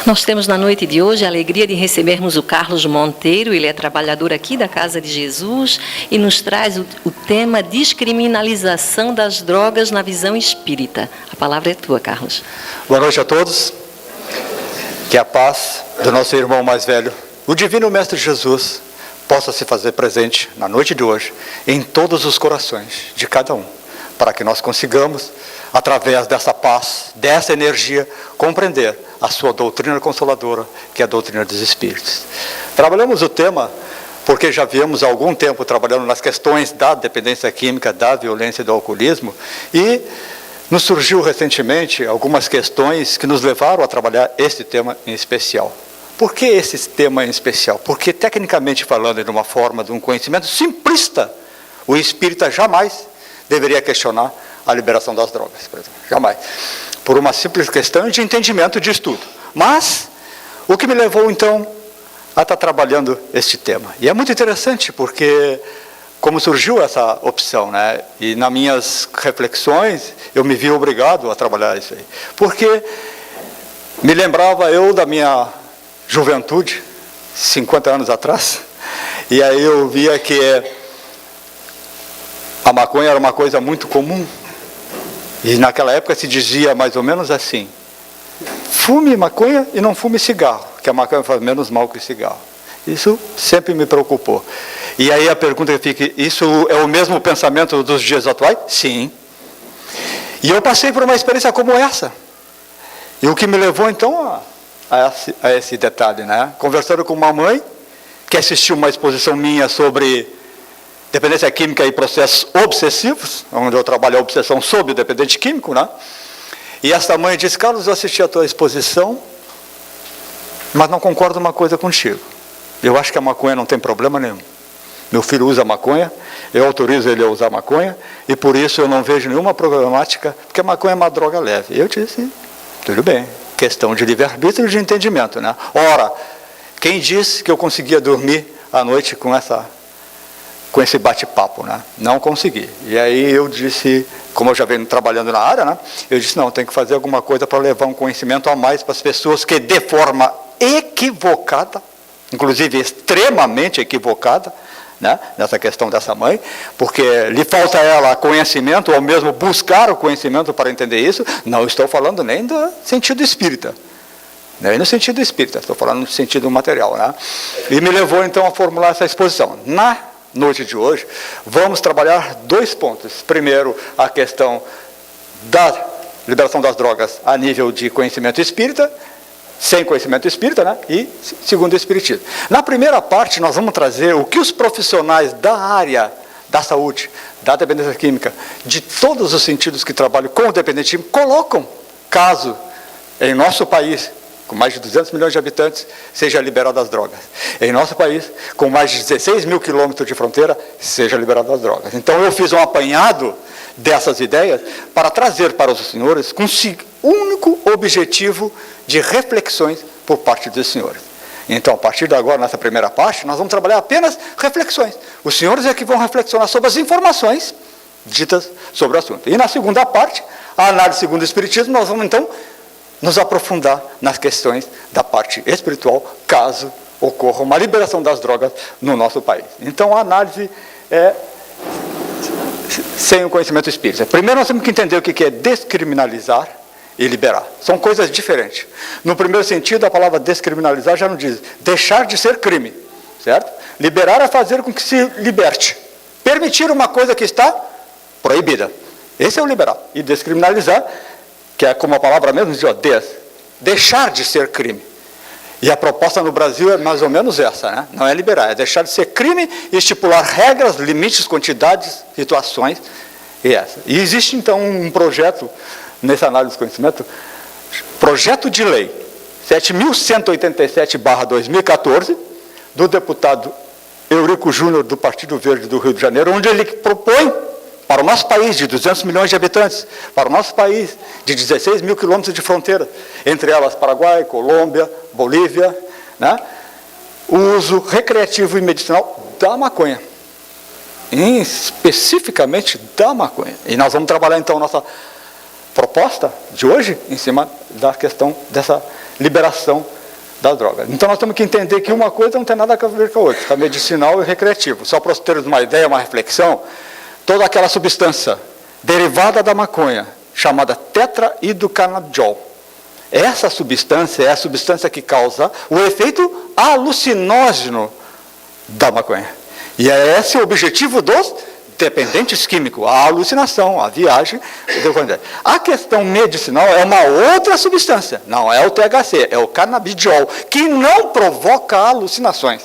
Nós temos na noite de hoje a alegria de recebermos o Carlos Monteiro. Ele é trabalhador aqui da Casa de Jesus e nos traz o tema descriminalização das drogas na visão espírita. A palavra é tua, Carlos. Boa noite a todos. Que a paz do nosso irmão mais velho, o Divino Mestre Jesus, possa se fazer presente na noite de hoje em todos os corações de cada um, para que nós consigamos, através dessa paz, dessa energia, compreender a sua doutrina consoladora, que é a doutrina dos Espíritos. Trabalhamos o tema porque já viemos há algum tempo trabalhando nas questões da dependência química, da violência e do alcoolismo, e nos surgiu recentemente algumas questões que nos levaram a trabalhar este tema em especial. Por que esse tema em especial? Porque, tecnicamente falando, de uma forma, de um conhecimento simplista, o espírita jamais deveria questionar a liberação das drogas, por exemplo. Jamais. Por uma simples questão de entendimento de estudo. Mas, o que me levou, então, a estar trabalhando este tema? E é muito interessante, porque, como surgiu essa opção, né? E nas minhas reflexões, eu me vi obrigado a trabalhar isso aí. Porque me lembrava eu da minha juventude, 50 anos atrás, e aí eu via que a maconha era uma coisa muito comum, e naquela época se dizia mais ou menos assim: fume maconha e não fume cigarro, que a maconha faz menos mal que o cigarro. Isso sempre me preocupou. E aí a pergunta que fica: isso é o mesmo pensamento dos dias atuais? Sim. E eu passei por uma experiência como essa, e o que me levou então a esse detalhe, né? Conversando com uma mãe que assistiu uma exposição minha sobre dependência química e processos obsessivos, onde eu trabalho a obsessão sob o dependente químico, né? E essa mãe disse: Carlos, eu assisti a tua exposição, mas não concordo uma coisa contigo. Eu acho que a maconha não tem problema nenhum. Meu filho usa maconha, eu autorizo ele a usar maconha, e por isso eu não vejo nenhuma problemática, porque a maconha é uma droga leve. Eu disse: tudo bem, questão de livre-arbítrio e de entendimento, né? Ora, quem disse que eu conseguia dormir à noite com esse bate-papo, né? Não consegui. E aí eu disse, como eu já venho trabalhando na área, né? Eu disse: não, tem que fazer alguma coisa para levar um conhecimento a mais para as pessoas que, de forma equivocada, inclusive extremamente equivocada, né? Nessa questão dessa mãe, porque lhe falta a ela conhecimento, ou mesmo buscar o conhecimento para entender isso. Não estou falando nem do sentido espírita, nem no sentido espírita, estou falando no sentido material, né? E me levou então a formular essa exposição. Na noite de hoje, vamos trabalhar dois pontos. Primeiro, a questão da liberação das drogas a nível de conhecimento espírita, sem conhecimento espírita, né? E segundo o espiritismo. Na primeira parte, nós vamos trazer o que os profissionais da área da saúde, da dependência química, de todos os sentidos que trabalham com o dependente químico, colocam caso em nosso país, com mais de 200 milhões de habitantes, seja liberado as drogas. Em nosso país, com mais de 16 mil quilômetros de fronteira, seja liberado as drogas. Então eu fiz um apanhado dessas ideias para trazer para os senhores com o único objetivo de reflexões por parte dos senhores. Então, a partir de agora, nessa primeira parte, nós vamos trabalhar apenas reflexões. Os senhores é que vão reflexionar sobre as informações ditas sobre o assunto. E na segunda parte, a análise segundo o espiritismo, nós vamos então nos aprofundar nas questões da parte espiritual, caso ocorra uma liberação das drogas no nosso país. Então, a análise é sem o conhecimento espírita. Primeiro, nós temos que entender o que é descriminalizar e liberar. São coisas diferentes. No primeiro sentido, a palavra descriminalizar já não diz deixar de ser crime, certo? Liberar é fazer com que se liberte. Permitir uma coisa que está proibida. Esse é o liberar. E descriminalizar, que é como a palavra mesmo diz, deixar de ser crime. E a proposta no Brasil é mais ou menos essa, né? Não é liberar, é deixar de ser crime e estipular regras, limites, quantidades, situações, e essa. E existe então um projeto, nessa análise do conhecimento, projeto de lei 7.187/2014, do deputado Eurico Júnior, do Partido Verde do Rio de Janeiro, onde ele propõe para o nosso país de 200 milhões de habitantes, para o nosso país de 16 mil quilômetros de fronteira, entre elas Paraguai, Colômbia, Bolívia, né? O uso recreativo e medicinal da maconha, especificamente da maconha. E nós vamos trabalhar então nossa proposta de hoje em cima da questão dessa liberação das drogas. Então nós temos que entender que uma coisa não tem nada a ver com a outra, a medicinal e recreativo. Só para vocês terem uma ideia, uma reflexão, toda aquela substância derivada da maconha, chamada tetrahidrocannabinol, essa substância é a substância que causa o efeito alucinógeno da maconha. E é esse o objetivo dos dependentes químicos, a alucinação, a viagem. A questão medicinal é uma outra substância, não é o THC, é o canabidiol, que não provoca alucinações.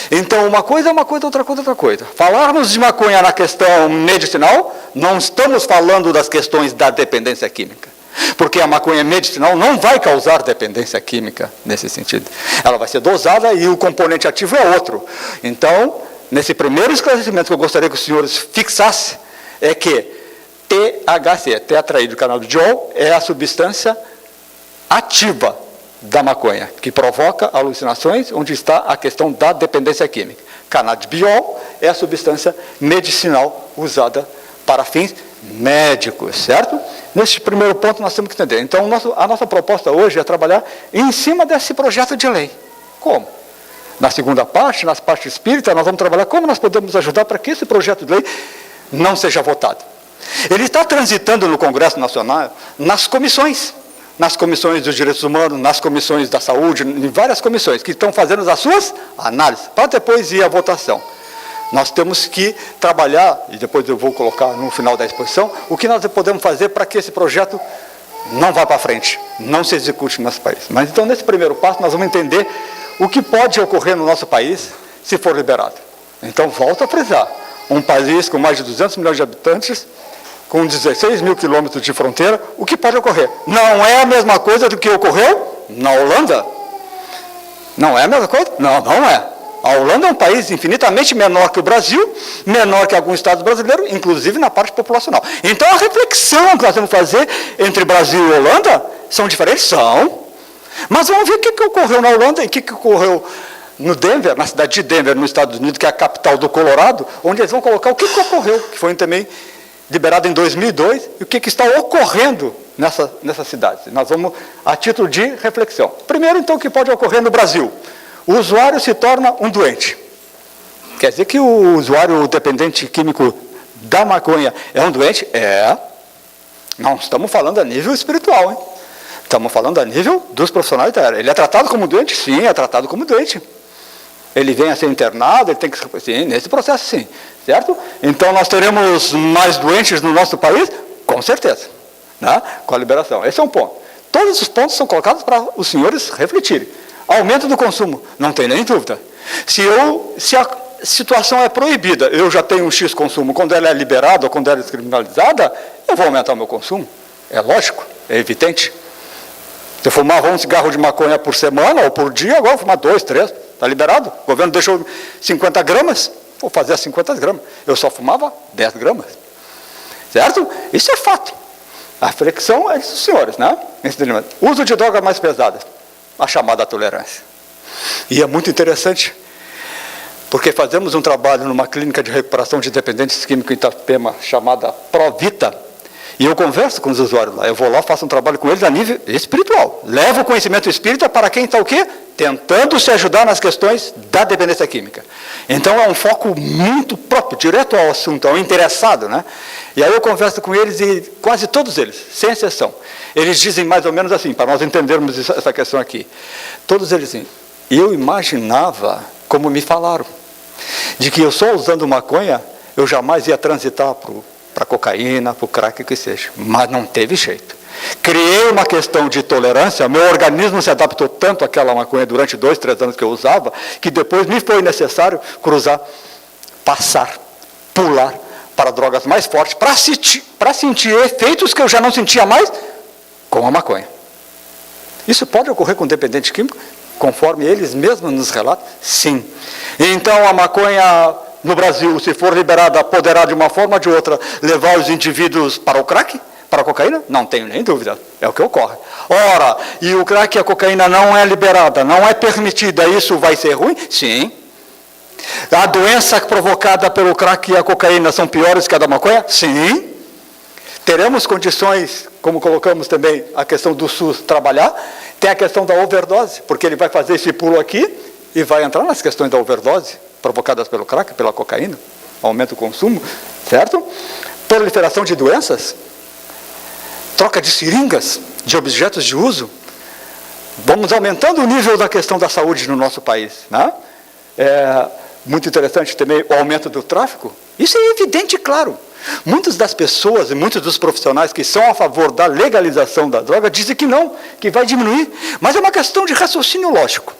Então, uma coisa é uma coisa, outra coisa é outra coisa. Falarmos de maconha na questão medicinal, não estamos falando das questões da dependência química. Porque a maconha medicinal não vai causar dependência química nesse sentido. Ela vai ser dosada e o componente ativo é outro. Então, nesse primeiro esclarecimento que eu gostaria que os senhores fixassem, é que THC, tetrahidrocannabinol, é a substância ativa da maconha, que provoca alucinações, onde está a questão da dependência química. Canabidiol é a substância medicinal usada para fins médicos, certo? Neste primeiro ponto nós temos que entender. Então, a nossa proposta hoje é trabalhar em cima desse projeto de lei. Como? Na segunda parte, nas partes espíritas, nós vamos trabalhar como nós podemos ajudar para que esse projeto de lei não seja votado. Ele está transitando no Congresso Nacional, nas comissões dos direitos humanos, nas comissões da saúde, em várias comissões, que estão fazendo as suas análises, para depois ir à votação. Nós temos que trabalhar, e depois eu vou colocar no final da exposição, o que nós podemos fazer para que esse projeto não vá para frente, não se execute no nosso país. Mas então, nesse primeiro passo, nós vamos entender o que pode ocorrer no nosso país se for liberado. Então, volto a frisar, um país com mais de 200 milhões de habitantes, com 16 mil quilômetros de fronteira, o que pode ocorrer? Não é a mesma coisa do que ocorreu na Holanda? Não é a mesma coisa? Não, não é. A Holanda é um país infinitamente menor que o Brasil, menor que alguns estados brasileiros, inclusive na parte populacional. Então, a reflexão que nós temos que fazer entre Brasil e Holanda são diferentes? São. Mas vamos ver o que ocorreu na Holanda e o que ocorreu no Denver, na cidade de Denver, nos Estados Unidos, que é a capital do Colorado, onde eles vão colocar o que ocorreu, que foi também liberado em 2002, e o que está ocorrendo nessa cidade. Nós vamos, a título de reflexão. Primeiro, então, o que pode ocorrer no Brasil? O usuário se torna um doente. Quer dizer que o usuário dependente químico da maconha é um doente? É. Não estamos falando a nível espiritual, hein? Estamos falando a nível dos profissionais da área. Ele é tratado como doente? Sim, é tratado como doente. Ele vem a ser internado, ele tem que... Sim, nesse processo sim, certo? Então nós teremos mais doentes no nosso país? Com certeza, né? Com a liberação. Esse é um ponto. Todos os pontos são colocados para os senhores refletirem. Aumento do consumo, não tem nem dúvida. Se a situação é proibida, eu já tenho um X consumo, quando ela é liberada ou quando ela é descriminalizada, eu vou aumentar o meu consumo. É lógico, é evidente. Se eu fumava um cigarro de maconha por semana ou por dia, agora eu vou fumar 2, 3, está liberado. O governo deixou 50 gramas, vou fazer as 50 gramas. Eu só fumava 10 gramas. Certo? Isso é fato. A reflexão é dos senhores, né? Uso de drogas mais pesadas. A chamada tolerância. E é muito interessante, porque fazemos um trabalho numa clínica de recuperação de dependentes químicos em Itapema, chamada Provita, e eu converso com os usuários lá, eu vou lá, faço um trabalho com eles a nível espiritual, levo o conhecimento espírita para quem está o quê? Tentando se ajudar nas questões da dependência química. Então é um foco muito próprio, direto ao assunto, ao interessado, né? E aí eu converso com eles e quase todos eles, sem exceção, eles dizem mais ou menos assim, para nós entendermos essa questão aqui. Todos eles dizem, eu imaginava, como me falaram, de que eu só usando maconha, eu jamais ia transitar para cocaína, para o crack, que seja. Mas não teve jeito. Criei uma questão de tolerância, meu organismo se adaptou tanto àquela maconha durante 2, 3 anos que eu usava, que depois me foi necessário passar, pular para drogas mais fortes, para sentir efeitos que eu já não sentia mais com a maconha. Isso pode ocorrer com dependente químico, conforme eles mesmos nos relatam? Sim. Então a maconha no Brasil, se for liberada, poderá de uma forma ou de outra levar os indivíduos para o crack? Para a cocaína? Não tenho nem dúvida, é o que ocorre. Ora, e o crack e a cocaína não é liberada, não é permitida, isso vai ser ruim? Sim. A doença provocada pelo crack e a cocaína são piores que a da maconha? Sim. Teremos condições como colocamos também a questão do SUS trabalhar, tem a questão da overdose, porque ele vai fazer esse pulo aqui e vai entrar nas questões da overdose, provocadas pelo crack, pela cocaína, aumenta o consumo, certo? Proliferação de doenças, troca de seringas, de objetos de uso. Vamos aumentando o nível da questão da saúde no nosso país, né? Muito interessante também o aumento do tráfico. Isso é evidente e claro. Muitas das pessoas e muitos dos profissionais que são a favor da legalização da droga dizem que não, que vai diminuir. Mas é uma questão de raciocínio lógico.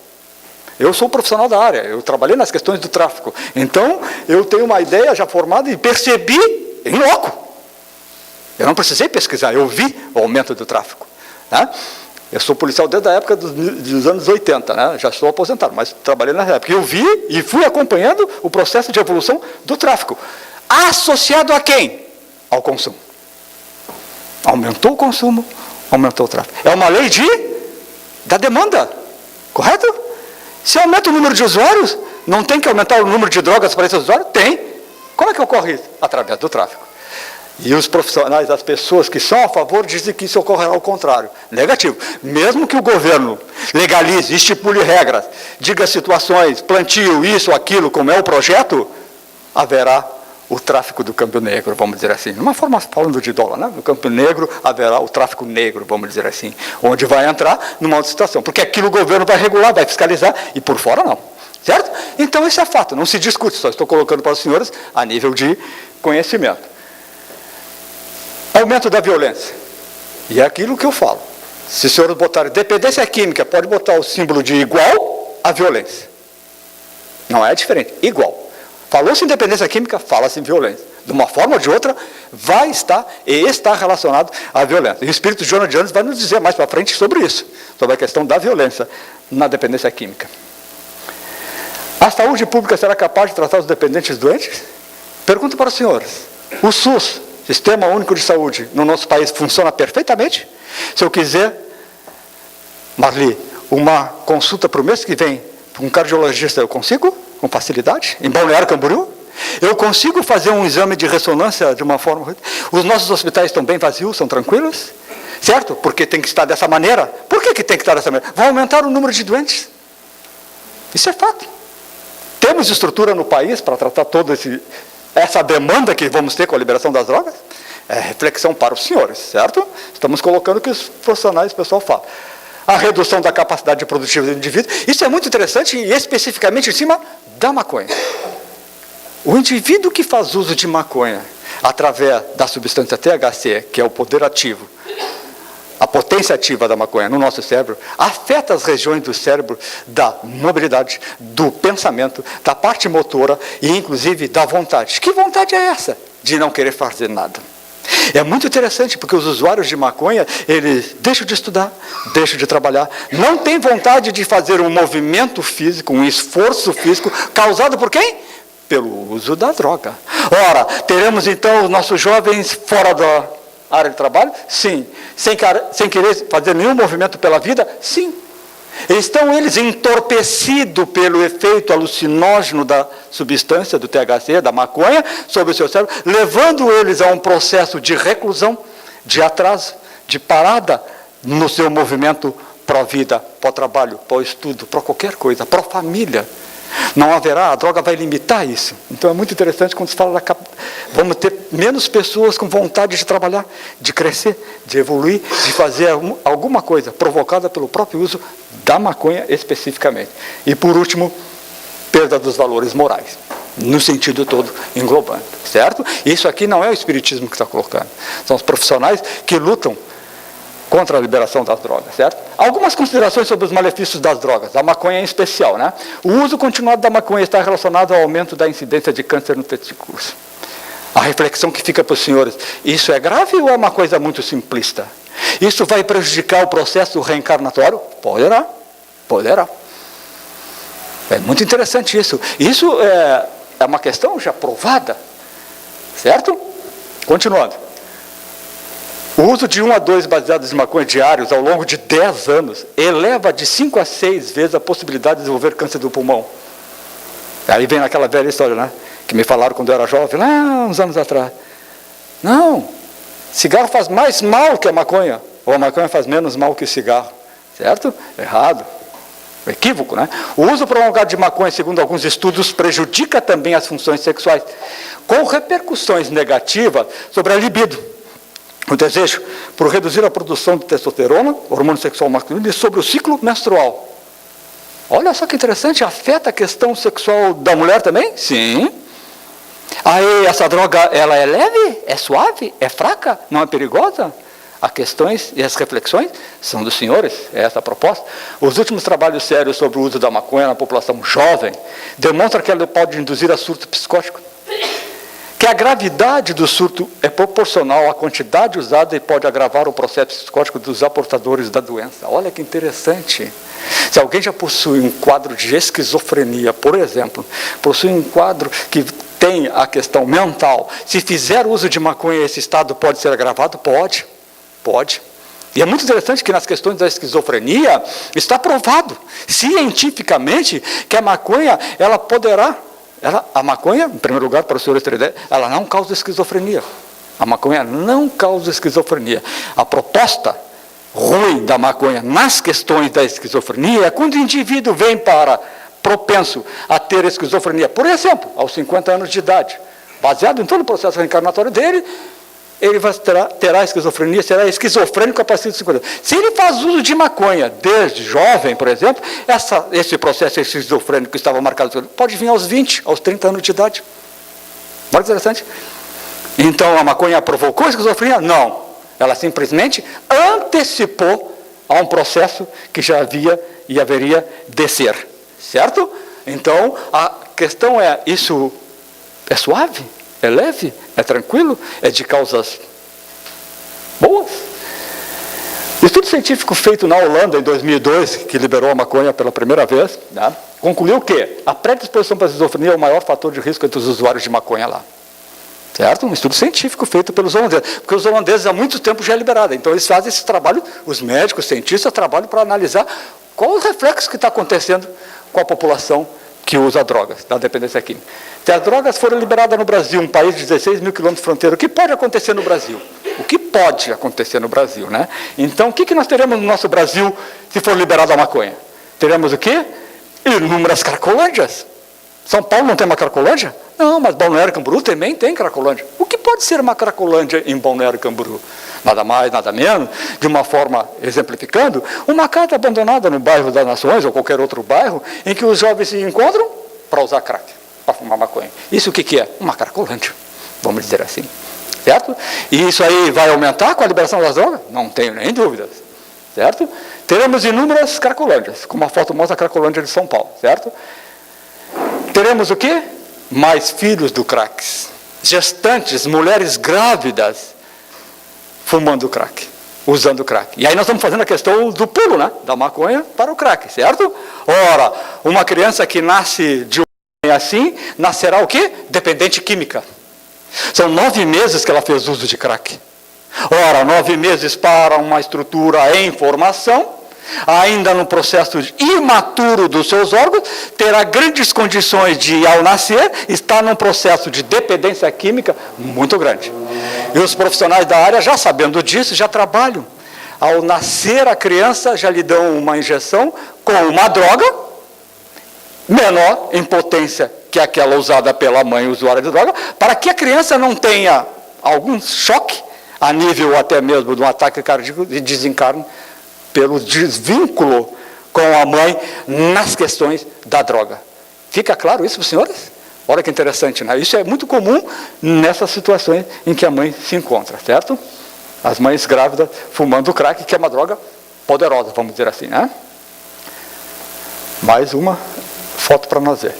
Eu sou profissional da área, eu trabalhei nas questões do tráfico. Então, eu tenho uma ideia já formada e percebi em loco. Eu não precisei pesquisar, eu vi o aumento do tráfico, né? Eu sou policial desde a época dos anos 80, né? Já sou aposentado, mas trabalhei nessa época. Eu vi e fui acompanhando o processo de evolução do tráfico. Associado a quem? Ao consumo. Aumentou o consumo, aumentou o tráfico. É uma lei da demanda, correto? Se aumenta o número de usuários, não tem que aumentar o número de drogas para esses usuários? Tem. Como é que ocorre isso? Através do tráfico. E os profissionais, as pessoas que são a favor, dizem que isso ocorrerá ao contrário. Negativo. Mesmo que o governo legalize, estipule regras, diga situações, plantio, isso, aquilo, como é o projeto, haverá o tráfico do câmbio negro, vamos dizer assim. Numa forma, falando de dólar, né? No câmbio negro haverá o tráfico negro, vamos dizer assim. Onde vai entrar numa outra situação. Porque aquilo o governo vai regular, vai fiscalizar, e por fora não. Certo? Então isso é fato, não se discute, só estou colocando para os senhores a nível de conhecimento. Aumento da violência. E é aquilo que eu falo. Se os senhores botarem dependência química, pode botar o símbolo de igual à violência. Não é diferente, igual. Falou-se em dependência química, fala-se em violência. De uma forma ou de outra, vai estar e está relacionado à violência. E o espírito de Jonas de Anjos vai nos dizer mais para frente sobre isso, sobre a questão da violência na dependência química. A saúde pública será capaz de tratar os dependentes doentes? Pergunto para os senhores. O SUS, Sistema Único de Saúde, no nosso país funciona perfeitamente? Se eu quiser, Marli, uma consulta para o mês que vem, para um cardiologista, eu consigo? Com facilidade? Em Balneário Camboriú? Eu consigo fazer um exame de ressonância de uma forma... Os nossos hospitais estão bem vazios, são tranquilos? Certo? Porque tem que estar dessa maneira. Por que tem que estar dessa maneira? Vai aumentar o número de doentes. Isso é fato. Temos estrutura no país para tratar toda essa demanda que vamos ter com a liberação das drogas? É reflexão para os senhores, certo? Estamos colocando o que os profissionais, o pessoal fala. A redução da capacidade produtiva do indivíduo. Isso é muito interessante e especificamente em cima da maconha. O indivíduo que faz uso de maconha através da substância THC, que é o poder ativo, a potência ativa da maconha no nosso cérebro, afeta as regiões do cérebro da mobilidade, do pensamento, da parte motora e inclusive da vontade. Que vontade é essa? De não querer fazer nada. É muito interessante porque os usuários de maconha, eles deixam de estudar, deixam de trabalhar, não têm vontade de fazer um movimento físico, um esforço físico, causado por quem? Pelo uso da droga. Ora, teremos então os nossos jovens fora da área de trabalho? Sim. Sem querer fazer nenhum movimento pela vida? Sim. Estão eles entorpecidos pelo efeito alucinógeno da substância, do THC, da maconha, sobre o seu cérebro, levando eles a um processo de reclusão, de atraso, de parada no seu movimento pró-vida, pró-trabalho, pró-estudo, pró qualquer coisa, pró-família. Não haverá, a droga vai limitar isso. Então é muito interessante quando se fala vamos ter menos pessoas com vontade de trabalhar, de crescer, de evoluir, de fazer alguma coisa provocada pelo próprio uso da maconha especificamente. E por último, perda dos valores morais, no sentido todo englobando, certo? Isso aqui não é o espiritismo que está colocando, são os profissionais que lutam contra a liberação das drogas, certo? Algumas considerações sobre os malefícios das drogas, a maconha em especial, né? O uso continuado da maconha está relacionado ao aumento da incidência de câncer no testículos. A reflexão que fica para os senhores, isso é grave ou é uma coisa muito simplista? Isso vai prejudicar o processo reencarnatório? Poderá, poderá. É muito interessante isso. Isso é uma questão já provada, certo? Continuando. O uso de 1 a 2 baseados em maconha diários ao longo de 10 anos eleva de 5 a 6 vezes a possibilidade de desenvolver câncer do pulmão. Aí vem aquela velha história, né? Que me falaram quando eu era jovem, lá uns anos atrás. Não, Cigarro faz mais mal que a maconha, ou a maconha faz menos mal que o cigarro, certo? Errado. Equívoco, né? O uso prolongado de maconha, segundo alguns estudos, prejudica também as funções sexuais, com repercussões negativas sobre a libido, o desejo, por reduzir a produção de testosterona, hormônio sexual masculino, e sobre o ciclo menstrual. Olha só que interessante, afeta a questão sexual da mulher também? Sim. Aí, essa droga, ela é leve? É suave? É fraca? Não é perigosa? As questões e as reflexões são dos senhores, é essa a proposta. Os últimos trabalhos sérios sobre o uso da maconha na população jovem demonstram que ela pode induzir a surto psicótico, que a gravidade do surto é proporcional à quantidade usada e pode agravar o processo psicótico dos aportadores da doença. Olha que interessante. Se alguém já possui um quadro de esquizofrenia, por exemplo, possui um quadro que tem a questão mental, se fizer uso de maconha, esse estado pode ser agravado? Pode. E é muito interessante que nas questões da esquizofrenia está provado cientificamente que a maconha, ela poderá, a maconha, em primeiro lugar, para o senhor ter ideia, ela não causa esquizofrenia. A maconha não causa esquizofrenia. A proposta ruim da maconha nas questões da esquizofrenia é quando o indivíduo vem propenso a ter esquizofrenia, por exemplo, aos 50 anos de idade, baseado em todo o processo reencarnatório dele, ele terá esquizofrenia, será esquizofrênico a partir dos 50 anos. Se ele faz uso de maconha desde jovem, por exemplo, esse processo esquizofrênico que estava marcado, pode vir aos 20, aos 30 anos de idade. Olha que interessante. Então, a maconha provocou a esquizofrenia? Não. Ela simplesmente antecipou a um processo que já havia e haveria de ser. Certo? Então, a questão é, isso é suave? É leve? É tranquilo? É de causas boas? O estudo científico feito na Holanda em 2002, que liberou a maconha pela primeira vez, né, concluiu que a predisposição para a esquizofrenia é o maior fator de risco entre os usuários de maconha lá. Certo? Um estudo científico feito pelos holandeses, porque os holandeses há muito tempo já é liberado. Então eles fazem esse trabalho, os médicos, os cientistas, trabalham para analisar qual o reflexo que está acontecendo com a população que usa drogas, da dependência química. Se as drogas forem liberadas no Brasil, um país de 16 mil quilômetros de fronteira, o que pode acontecer no Brasil? O que pode acontecer no Brasil, né? Então, o que nós teremos no nosso Brasil se for liberada a maconha? Teremos o quê? Inúmeras cracolândias. São Paulo não tem uma cracolândia? Não, mas Balneário Camboriú também tem cracolândia. O que pode ser uma cracolândia em Balneário Camboriú? Nada mais, nada menos, de uma forma exemplificando, uma casa abandonada no bairro das Nações ou qualquer outro bairro, em que os jovens se encontram para usar crack, para fumar maconha. Isso o que é? Uma cracolândia, vamos dizer assim. Certo? E isso aí vai aumentar com a liberação das drogas? Não tenho nem dúvidas. Certo? Teremos inúmeras cracolândias, como a famosa cracolândia de São Paulo. Certo? Teremos o quê? Mais filhos do crack. Gestantes, mulheres grávidas, fumando crack, usando crack. E aí nós estamos fazendo a questão do pulo, né? Da maconha para o crack, certo? Ora, uma criança que nasce de um assim, nascerá o quê? Dependente química. São 9 meses que ela fez uso de crack. Ora, 9 meses para uma estrutura em formação, ainda no processo imaturo dos seus órgãos, terá grandes condições de, ao nascer, estar num processo de dependência química muito grande. E os profissionais da área, já sabendo disso, já trabalham. Ao nascer a criança, já lhe dão uma injeção com uma droga menor em potência que aquela usada pela mãe usuária de droga, para que a criança não tenha algum choque, a nível até mesmo de um ataque cardíaco, e desencarne pelo desvínculo com a mãe nas questões da droga. Fica claro isso para os senhores? Olha que interessante, né? Isso é muito comum nessas situações em que a mãe se encontra, certo? As mães grávidas fumando crack, que é uma droga poderosa, vamos dizer assim, né? Mais uma foto para nós ver.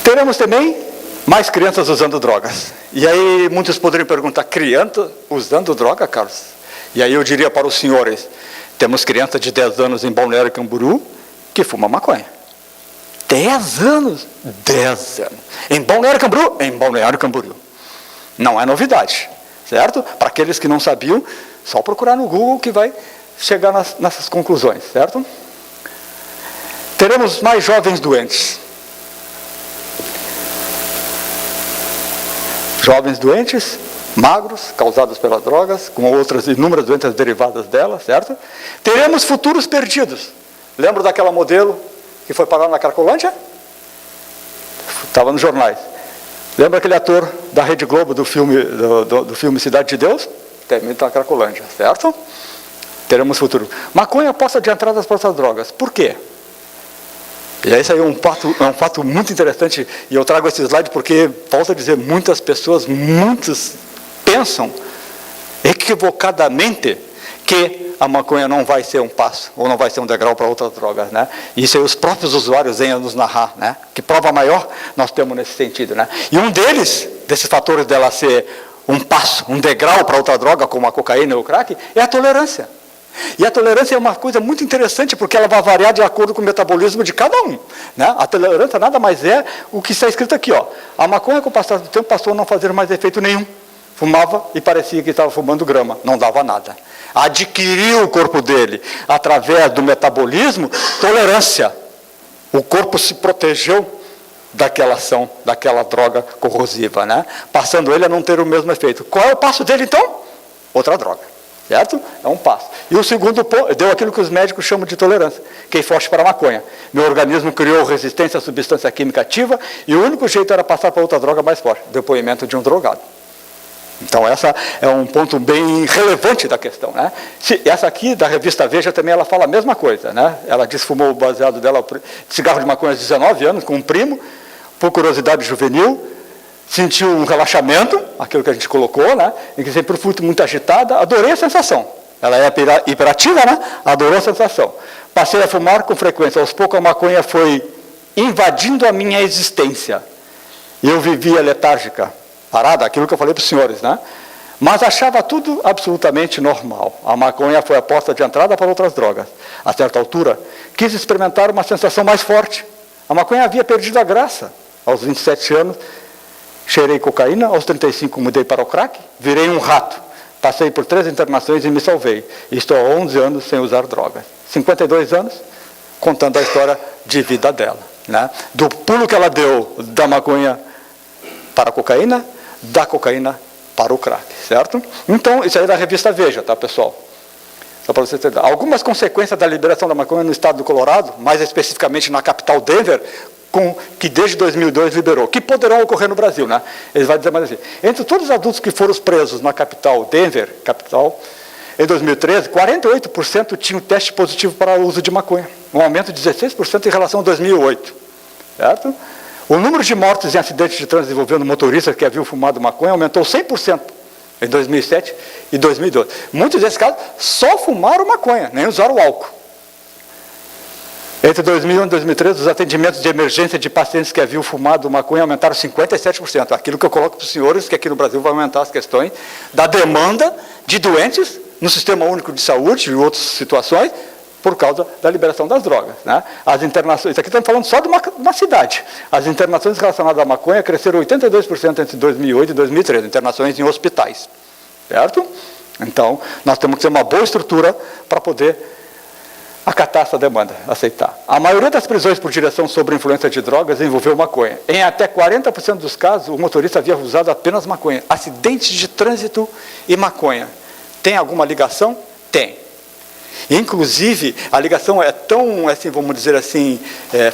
Teremos também mais crianças usando drogas. E aí muitos poderiam perguntar, criança usando droga, Carlos? E aí eu diria para os senhores, temos criança de 10 anos em Balneário Camboriú que fuma maconha. 10 anos? 10 anos. Em Balneário Camboriú? Em Balneário Camboriú. Não é novidade, certo? Para aqueles que não sabiam, só procurar no Google que vai chegar nessas conclusões, certo? Teremos mais jovens doentes. Jovens doentes magros, causados pelas drogas, com outras inúmeras doenças derivadas delas, certo? Teremos futuros perdidos. Lembra daquela modelo que foi parar na Cracolândia? Estava nos jornais. Lembra aquele ator da Rede Globo do filme Cidade de Deus? Também está na Cracolândia, certo? Teremos futuro. Maconha porta de entrada para essas drogas. Por quê? E esse aí é um fato muito interessante, e eu trago esse slide porque, volto a dizer, muitos pensam equivocadamente que a maconha não vai ser um passo, ou não vai ser um degrau para outras drogas, né? E isso aí os próprios usuários vêm a nos narrar, né? Que prova maior nós temos nesse sentido, né? E um desses fatores dela ser um passo, um degrau para outra droga, como a cocaína ou o crack, é a tolerância. E a tolerância é uma coisa muito interessante, porque ela vai variar de acordo com o metabolismo de cada um, né? A tolerância nada mais é o que está escrito aqui, ó. A maconha, com o passar do tempo, passou a não fazer mais efeito nenhum. Fumava e parecia que estava fumando grama, não dava nada. Adquiriu o corpo dele, através do metabolismo, tolerância. O corpo se protegeu daquela ação, daquela droga corrosiva, né? Passando ele a não ter o mesmo efeito. Qual é o passo dele, então? Outra droga, certo? É um passo. E o segundo deu aquilo que os médicos chamam de tolerância, que é forte para a maconha. Meu organismo criou resistência à substância química ativa, e o único jeito era passar para outra droga mais forte, depoimento de um drogado. Então, essa é um ponto bem relevante da questão, né? Essa aqui, da revista Veja, também ela fala a mesma coisa, né? Ela diz que fumou o baseado dela, cigarro de maconha aos 19 anos, com um primo, por curiosidade juvenil, sentiu um relaxamento, aquilo que a gente colocou, né? E que sempre fui muito agitada, adorei a sensação. Ela é hiperativa, né? Adorou a sensação. Passei a fumar com frequência. Aos poucos a maconha foi invadindo a minha existência. E eu vivia letárgica, parada, aquilo que eu falei para os senhores, né? Mas achava tudo absolutamente normal. A maconha foi a porta de entrada para outras drogas. A certa altura, quis experimentar uma sensação mais forte. A maconha havia perdido a graça. Aos 27 anos, cheirei cocaína. Aos 35, mudei para o crack. Virei um rato. Passei por 3 internações e me salvei. Estou há 11 anos sem usar drogas. 52 anos, contando a história de vida dela, né? Do pulo que ela deu da maconha para a cocaína, da cocaína para o crack, certo? Então, isso aí é da revista Veja, tá, pessoal? Só para você ter. Algumas consequências da liberação da maconha no estado do Colorado, mais especificamente na capital Denver, que desde 2002 liberou, que poderão ocorrer no Brasil, né? Eles vão dizer mais assim, entre todos os adultos que foram presos na capital Denver, em 2013, 48% tinham teste positivo para o uso de maconha, um aumento de 16% em relação a 2008, certo? O número de mortes em acidentes de trânsito envolvendo motoristas que haviam fumado maconha aumentou 100% em 2007 e 2012. Muitos desses casos só fumaram maconha, nem usaram álcool. Entre 2001 e 2013, os atendimentos de emergência de pacientes que haviam fumado maconha aumentaram 57%. Aquilo que eu coloco para os senhores, que aqui no Brasil vai aumentar as questões da demanda de doentes no Sistema Único de Saúde e outras situações, por causa da liberação das drogas, né? As internações, isso aqui estamos falando só de uma cidade. As internações relacionadas à maconha cresceram 82% entre 2008 e 2013, internações em hospitais, certo? Então, nós temos que ter uma boa estrutura para poder acatar essa demanda, aceitar. A maioria das prisões por direção sobre influência de drogas envolveu maconha. Em até 40% dos casos, o motorista havia usado apenas maconha. Acidentes de trânsito e maconha. Tem alguma ligação? Tem. Inclusive, a ligação é tão, assim, vamos dizer assim,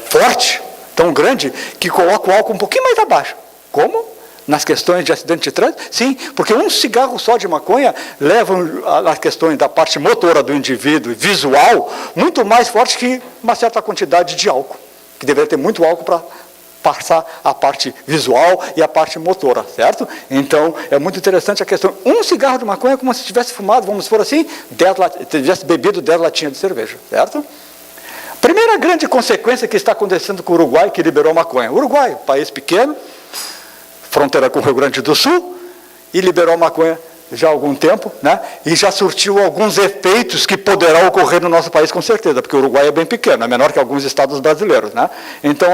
forte, tão grande, que coloca o álcool um pouquinho mais abaixo. Como? Nas questões de acidente de trânsito? Sim, porque um cigarro só de maconha leva as questões da parte motora do indivíduo, visual, muito mais forte que uma certa quantidade de álcool, que deveria ter muito álcool para passar a parte visual e a parte motora, certo? Então, é muito interessante a questão. Um cigarro de maconha é como se tivesse fumado, vamos supor assim, tivesse bebido 10 latinhas de cerveja, certo? Primeira grande consequência que está acontecendo com o Uruguai, que liberou maconha. O Uruguai, país pequeno, fronteira com o Rio Grande do Sul, e liberou maconha já há algum tempo, né? E já surtiu alguns efeitos que poderão ocorrer no nosso país com certeza, porque o Uruguai é bem pequeno, é menor que alguns estados brasileiros, né? Então,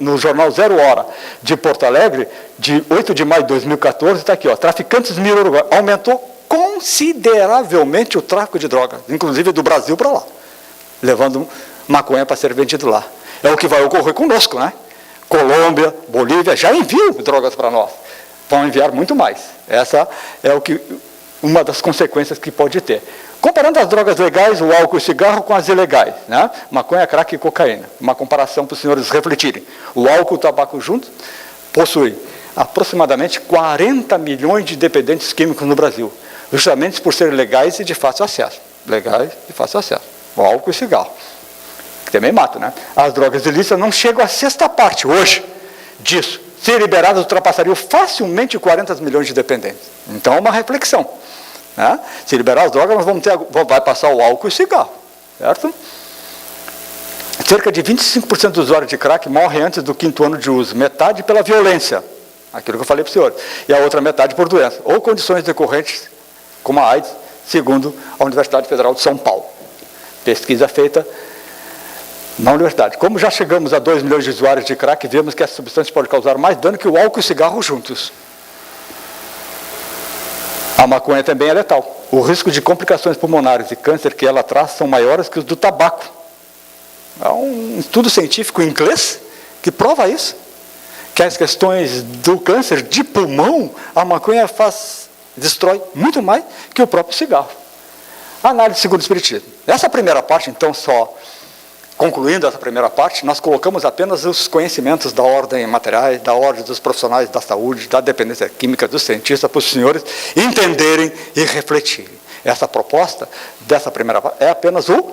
no jornal 0 Hora de Porto Alegre, de 8 de maio de 2014, está aqui, ó, traficantes miram o Uruguai, aumentou consideravelmente o tráfico de drogas, inclusive do Brasil para lá, levando maconha para ser vendido lá. É o que vai ocorrer conosco, né? Colômbia, Bolívia, já enviam drogas para nós. vão enviar muito mais. Essa é uma das consequências que pode ter. Comparando as drogas legais, o álcool e o cigarro, com as ilegais, né? Maconha, crack e cocaína. Uma comparação para os senhores refletirem. O álcool e o tabaco juntos possuem aproximadamente 40 milhões de dependentes químicos no Brasil, justamente por serem legais e de fácil acesso. Legais e fácil acesso. O álcool e o cigarro, que também mata, né? As drogas ilícitas não chegam à sexta parte hoje disso. Se liberadas, ultrapassariam facilmente 40 milhões de dependentes. Então, é uma reflexão. Né? Se liberar as drogas, nós vai passar o álcool e o cigarro. Certo? Cerca de 25% dos usuários de crack morrem antes do 5º ano de uso. Metade pela violência, aquilo que eu falei para o senhor. E a outra metade por doença. Ou condições decorrentes, como a AIDS, segundo a Universidade Federal de São Paulo. Pesquisa feita na universidade. Como já chegamos a 2 milhões de usuários de crack, vemos que essa substância pode causar mais dano que o álcool e o cigarro juntos. A maconha também é letal. O risco de complicações pulmonares e câncer que ela traz são maiores que os do tabaco. Há um estudo científico em inglês que prova isso. Que as questões do câncer de pulmão, a maconha destrói muito mais que o próprio cigarro. Análise segundo o Espiritismo. Essa primeira parte, então, só concluindo essa primeira parte, nós colocamos apenas os conhecimentos da ordem materiais, da ordem dos profissionais da saúde, da dependência química, dos cientistas, para os senhores entenderem e refletirem. Essa proposta dessa primeira parte é apenas o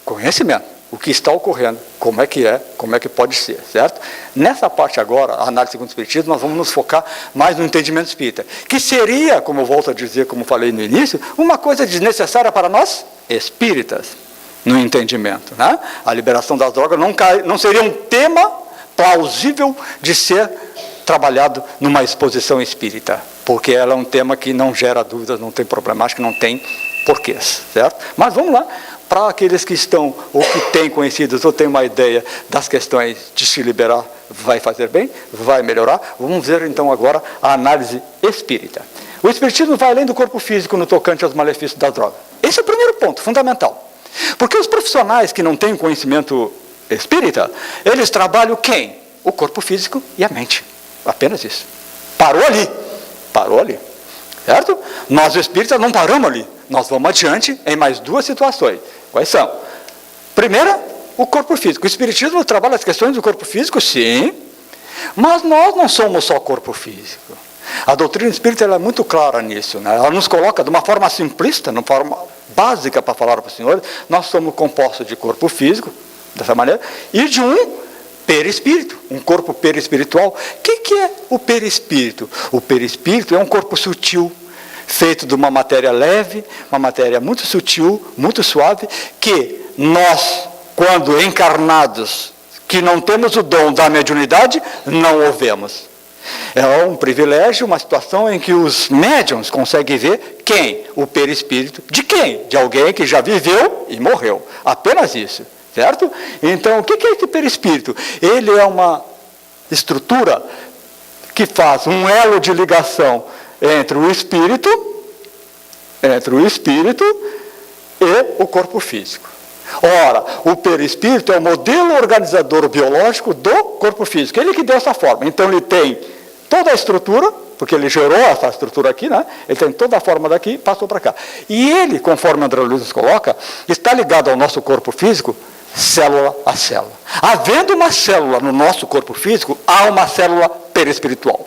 conhecimento, o que está ocorrendo, como é que pode ser, certo? Nessa parte agora, a análise segundo o Espiritismo, nós vamos nos focar mais no entendimento espírita, que seria, como eu volto a dizer, como falei no início, uma coisa desnecessária para nós espíritas, no entendimento, né? A liberação das drogas não seria um tema plausível de ser trabalhado numa exposição espírita, porque ela é um tema que não gera dúvidas, não tem problemática, não tem porquês, certo? Mas vamos lá, para aqueles que estão, ou que têm conhecidos, ou têm uma ideia das questões de se liberar, vai fazer bem, vai melhorar, vamos ver então agora a análise espírita. O espiritismo vai além do corpo físico no tocante aos malefícios da droga. Esse é o primeiro ponto, fundamental. Porque os profissionais que não têm conhecimento espírita, eles trabalham quem? O corpo físico e a mente. Apenas isso. Parou ali. Certo? Nós espíritas não paramos ali. Nós vamos adiante em mais duas situações. Quais são? Primeira, o corpo físico. O espiritismo trabalha as questões do corpo físico, sim. Mas nós não somos só corpo físico. A doutrina espírita ela é muito clara nisso, né? Ela nos coloca de uma forma simplista, de uma forma básica para falar para os senhores, nós somos compostos de corpo físico, dessa maneira, e de um perispírito, um corpo perispiritual. O que é o perispírito? O perispírito é um corpo sutil, feito de uma matéria leve, uma matéria muito sutil, muito suave, que nós, quando encarnados, que não temos o dom da mediunidade, não o vemos. É um privilégio, uma situação em que os médiuns conseguem ver quem? O perispírito. De quem? De alguém que já viveu e morreu. Apenas isso, certo? Então, o que é esse perispírito? Ele é uma estrutura que faz um elo de ligação entre o espírito e o corpo físico. Ora, o perispírito é o modelo organizador biológico do corpo físico. Ele que deu essa forma. Então, ele tem toda a estrutura, porque ele gerou essa estrutura aqui, né? Ele tem toda a forma daqui e passou para cá. E ele, conforme André Luiz nos coloca, está ligado ao nosso corpo físico, célula a célula. Havendo uma célula no nosso corpo físico, há uma célula perispiritual.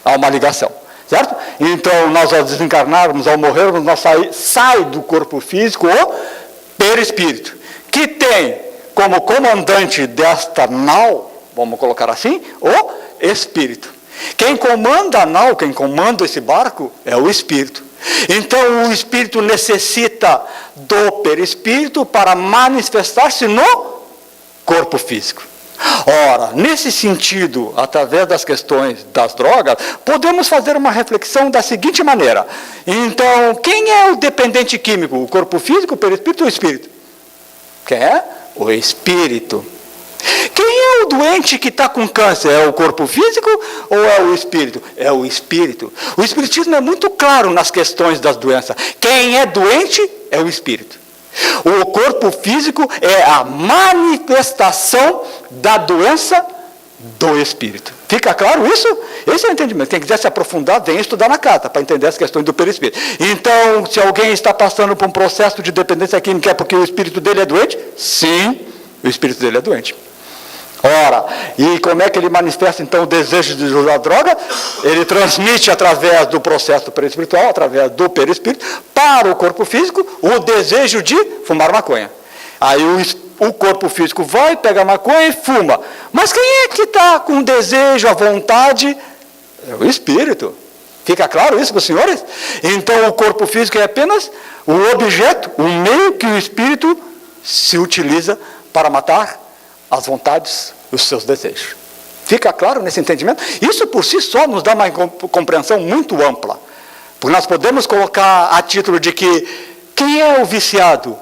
Há uma ligação. Certo? Então, nós ao desencarnarmos, ao morrermos, nós sai do corpo físico o perispírito, que tem como comandante desta nau, vamos colocar assim, o espírito. Quem comanda a nau, quem comanda esse barco, é o espírito. Então, o espírito necessita do perispírito para manifestar-se no corpo físico. Ora, nesse sentido, através das questões das drogas, podemos fazer uma reflexão da seguinte maneira. Então, quem é o dependente químico? O corpo físico, o perispírito ou o espírito? Quem é? O espírito. Quem é o doente que está com câncer? É o corpo físico ou é o espírito? É o espírito. O espiritismo é muito claro nas questões das doenças. Quem é doente é o espírito. O corpo físico é a manifestação da doença do espírito. Fica claro isso? Esse é o entendimento. Quem quiser se aprofundar, vem estudar na casa, para entender as questões do perispírito. Então, se alguém está passando por um processo de dependência química, é porque o espírito dele é doente? Sim, o espírito dele é doente. Ora, e como é que ele manifesta então o desejo de usar droga? Ele transmite através do processo perispiritual, através do perispírito, para o corpo físico, o desejo de fumar maconha. Aí o corpo físico vai, pega a maconha e fuma. Mas quem é que está com o desejo, a vontade? É o espírito. Fica claro isso para os senhores? Então o corpo físico é apenas o objeto, o meio que o espírito se utiliza para matar as vontades, os seus desejos. Fica claro nesse entendimento? Isso por si só nos dá uma compreensão muito ampla. Porque nós podemos colocar a título de que quem é o viciado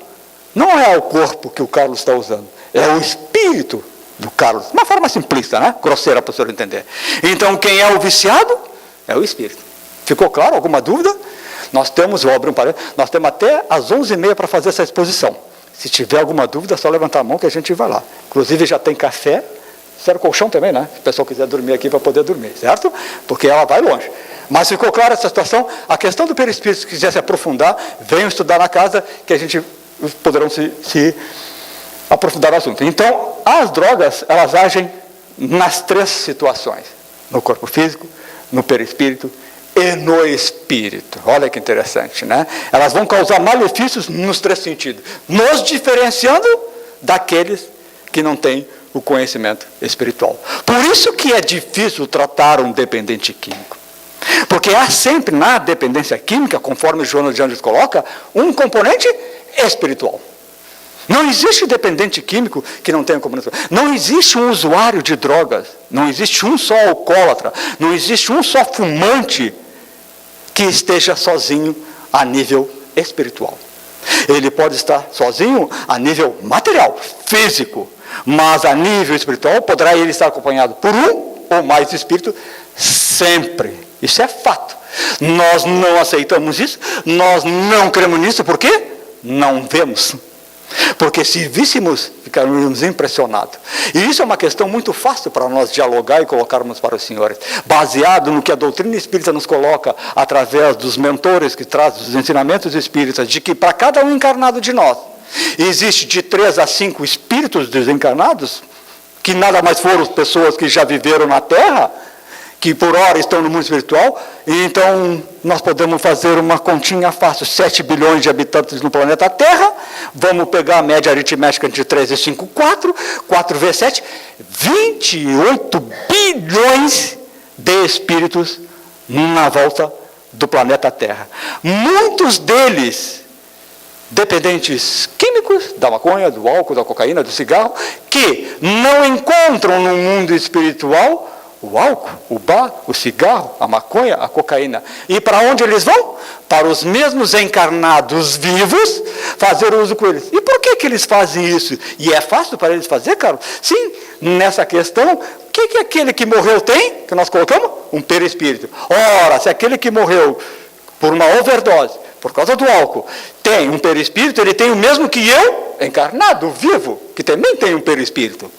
não é o corpo que o Carlos está usando, é o espírito do Carlos. Uma forma simplista, né? Grosseira para o senhor entender. Então quem é o viciado é o espírito. Ficou claro? Alguma dúvida? Nós temos, vou abrir um parênteses, nós temos até às 11h30 para fazer essa exposição. Se tiver alguma dúvida, é só levantar a mão que a gente vai lá. Inclusive já tem café, será colchão também, né? Se o pessoal quiser dormir aqui, para poder dormir, certo? Porque ela vai longe. Mas ficou clara essa situação? A questão do perispírito, se quiser se aprofundar, venham estudar na casa, que a gente poderão se aprofundar no assunto. Então, as drogas, elas agem nas 3 situações. No corpo físico, no perispírito e no espírito. Olha que interessante, né? Elas vão causar malefícios nos 3 sentidos, nos diferenciando daqueles que não têm o conhecimento espiritual. Por isso que é difícil tratar um dependente químico. Porque há sempre na dependência química, conforme Jonas de Anjos coloca, um componente espiritual. Não existe dependente químico que não tenha componente. Não existe um usuário de drogas, não existe um só alcoólatra, não existe um só fumante que esteja sozinho a nível espiritual. Ele pode estar sozinho a nível material, físico, mas a nível espiritual poderá ele estar acompanhado por um ou mais espíritos sempre. Isso é fato. Nós não aceitamos isso, nós não cremos nisso, por quê? Não vemos. Porque se víssemos, ficaríamos impressionados. E isso é uma questão muito fácil para nós dialogar e colocarmos para os senhores. Baseado no que a doutrina espírita nos coloca, através dos mentores que trazem os ensinamentos espíritas, de que para cada um encarnado de nós, existe de 3 a 5 espíritos desencarnados, que nada mais foram pessoas que já viveram na Terra, que por hora estão no mundo espiritual. E então nós podemos fazer uma continha fácil, 7 bilhões de habitantes no planeta Terra, vamos pegar a média aritmética entre 3 e 5, 4 vezes 7, 28 bilhões de espíritos na volta do planeta Terra. Muitos deles dependentes químicos, da maconha, do álcool, da cocaína, do cigarro, que não encontram no mundo espiritual o álcool, o bar, o cigarro, a maconha, a cocaína. E para onde eles vão? Para os mesmos encarnados vivos, fazer uso com eles. E por que eles fazem isso? E é fácil para eles fazer, Carlos? Sim, nessa questão, o que aquele que morreu tem, que nós colocamos? Um perispírito. Ora, se aquele que morreu por uma overdose, por causa do álcool, tem um perispírito, ele tem o mesmo que eu, encarnado, vivo, que também tem um perispírito.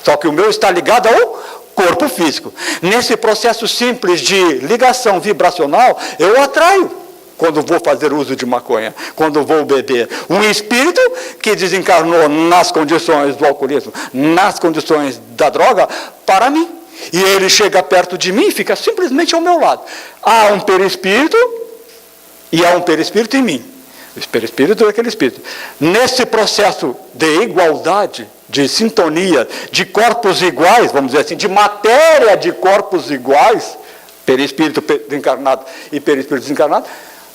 Só que o meu está ligado ao corpo físico. Nesse processo simples de ligação vibracional, eu atraio, quando vou fazer uso de maconha, quando vou beber, um espírito que desencarnou nas condições do alcoolismo, nas condições da droga, para mim. E ele chega perto de mim e fica simplesmente ao meu lado. Há um perispírito e há um perispírito em mim. O perispírito é aquele espírito. Nesse processo de igualdade, de sintonia, de corpos iguais, vamos dizer assim, de matéria de corpos iguais, perispírito encarnado e perispírito desencarnado,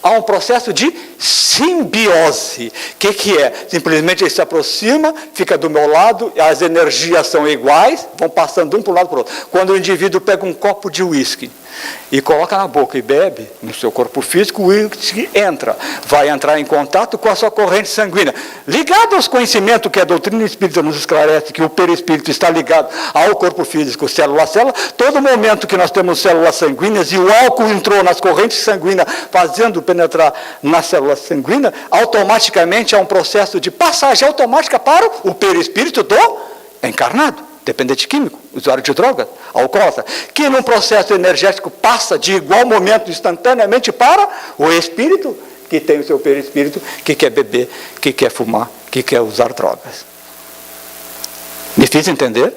há um processo de simbiose. O que é? Simplesmente ele se aproxima, fica do meu lado, as energias são iguais, vão passando de um para o lado para o outro. Quando o indivíduo pega um copo de uísque e coloca na boca e bebe, no seu corpo físico, o uísque entra, vai entrar em contato com a sua corrente sanguínea. Ligado aos conhecimentos que a doutrina espírita nos esclarece, que o perispírito está ligado ao corpo físico, célula a célula, todo momento que nós temos células sanguíneas e o álcool entrou nas correntes sanguíneas, fazendo penetrar na célula sanguínea, automaticamente há um processo de passagem automática para o perispírito do encarnado. dependente químico, usuário de drogas, alcoólatra, que num processo energético passa de igual momento instantaneamente para o espírito, que tem o seu perispírito, que quer beber, que quer fumar, que quer usar drogas. Me fiz entender?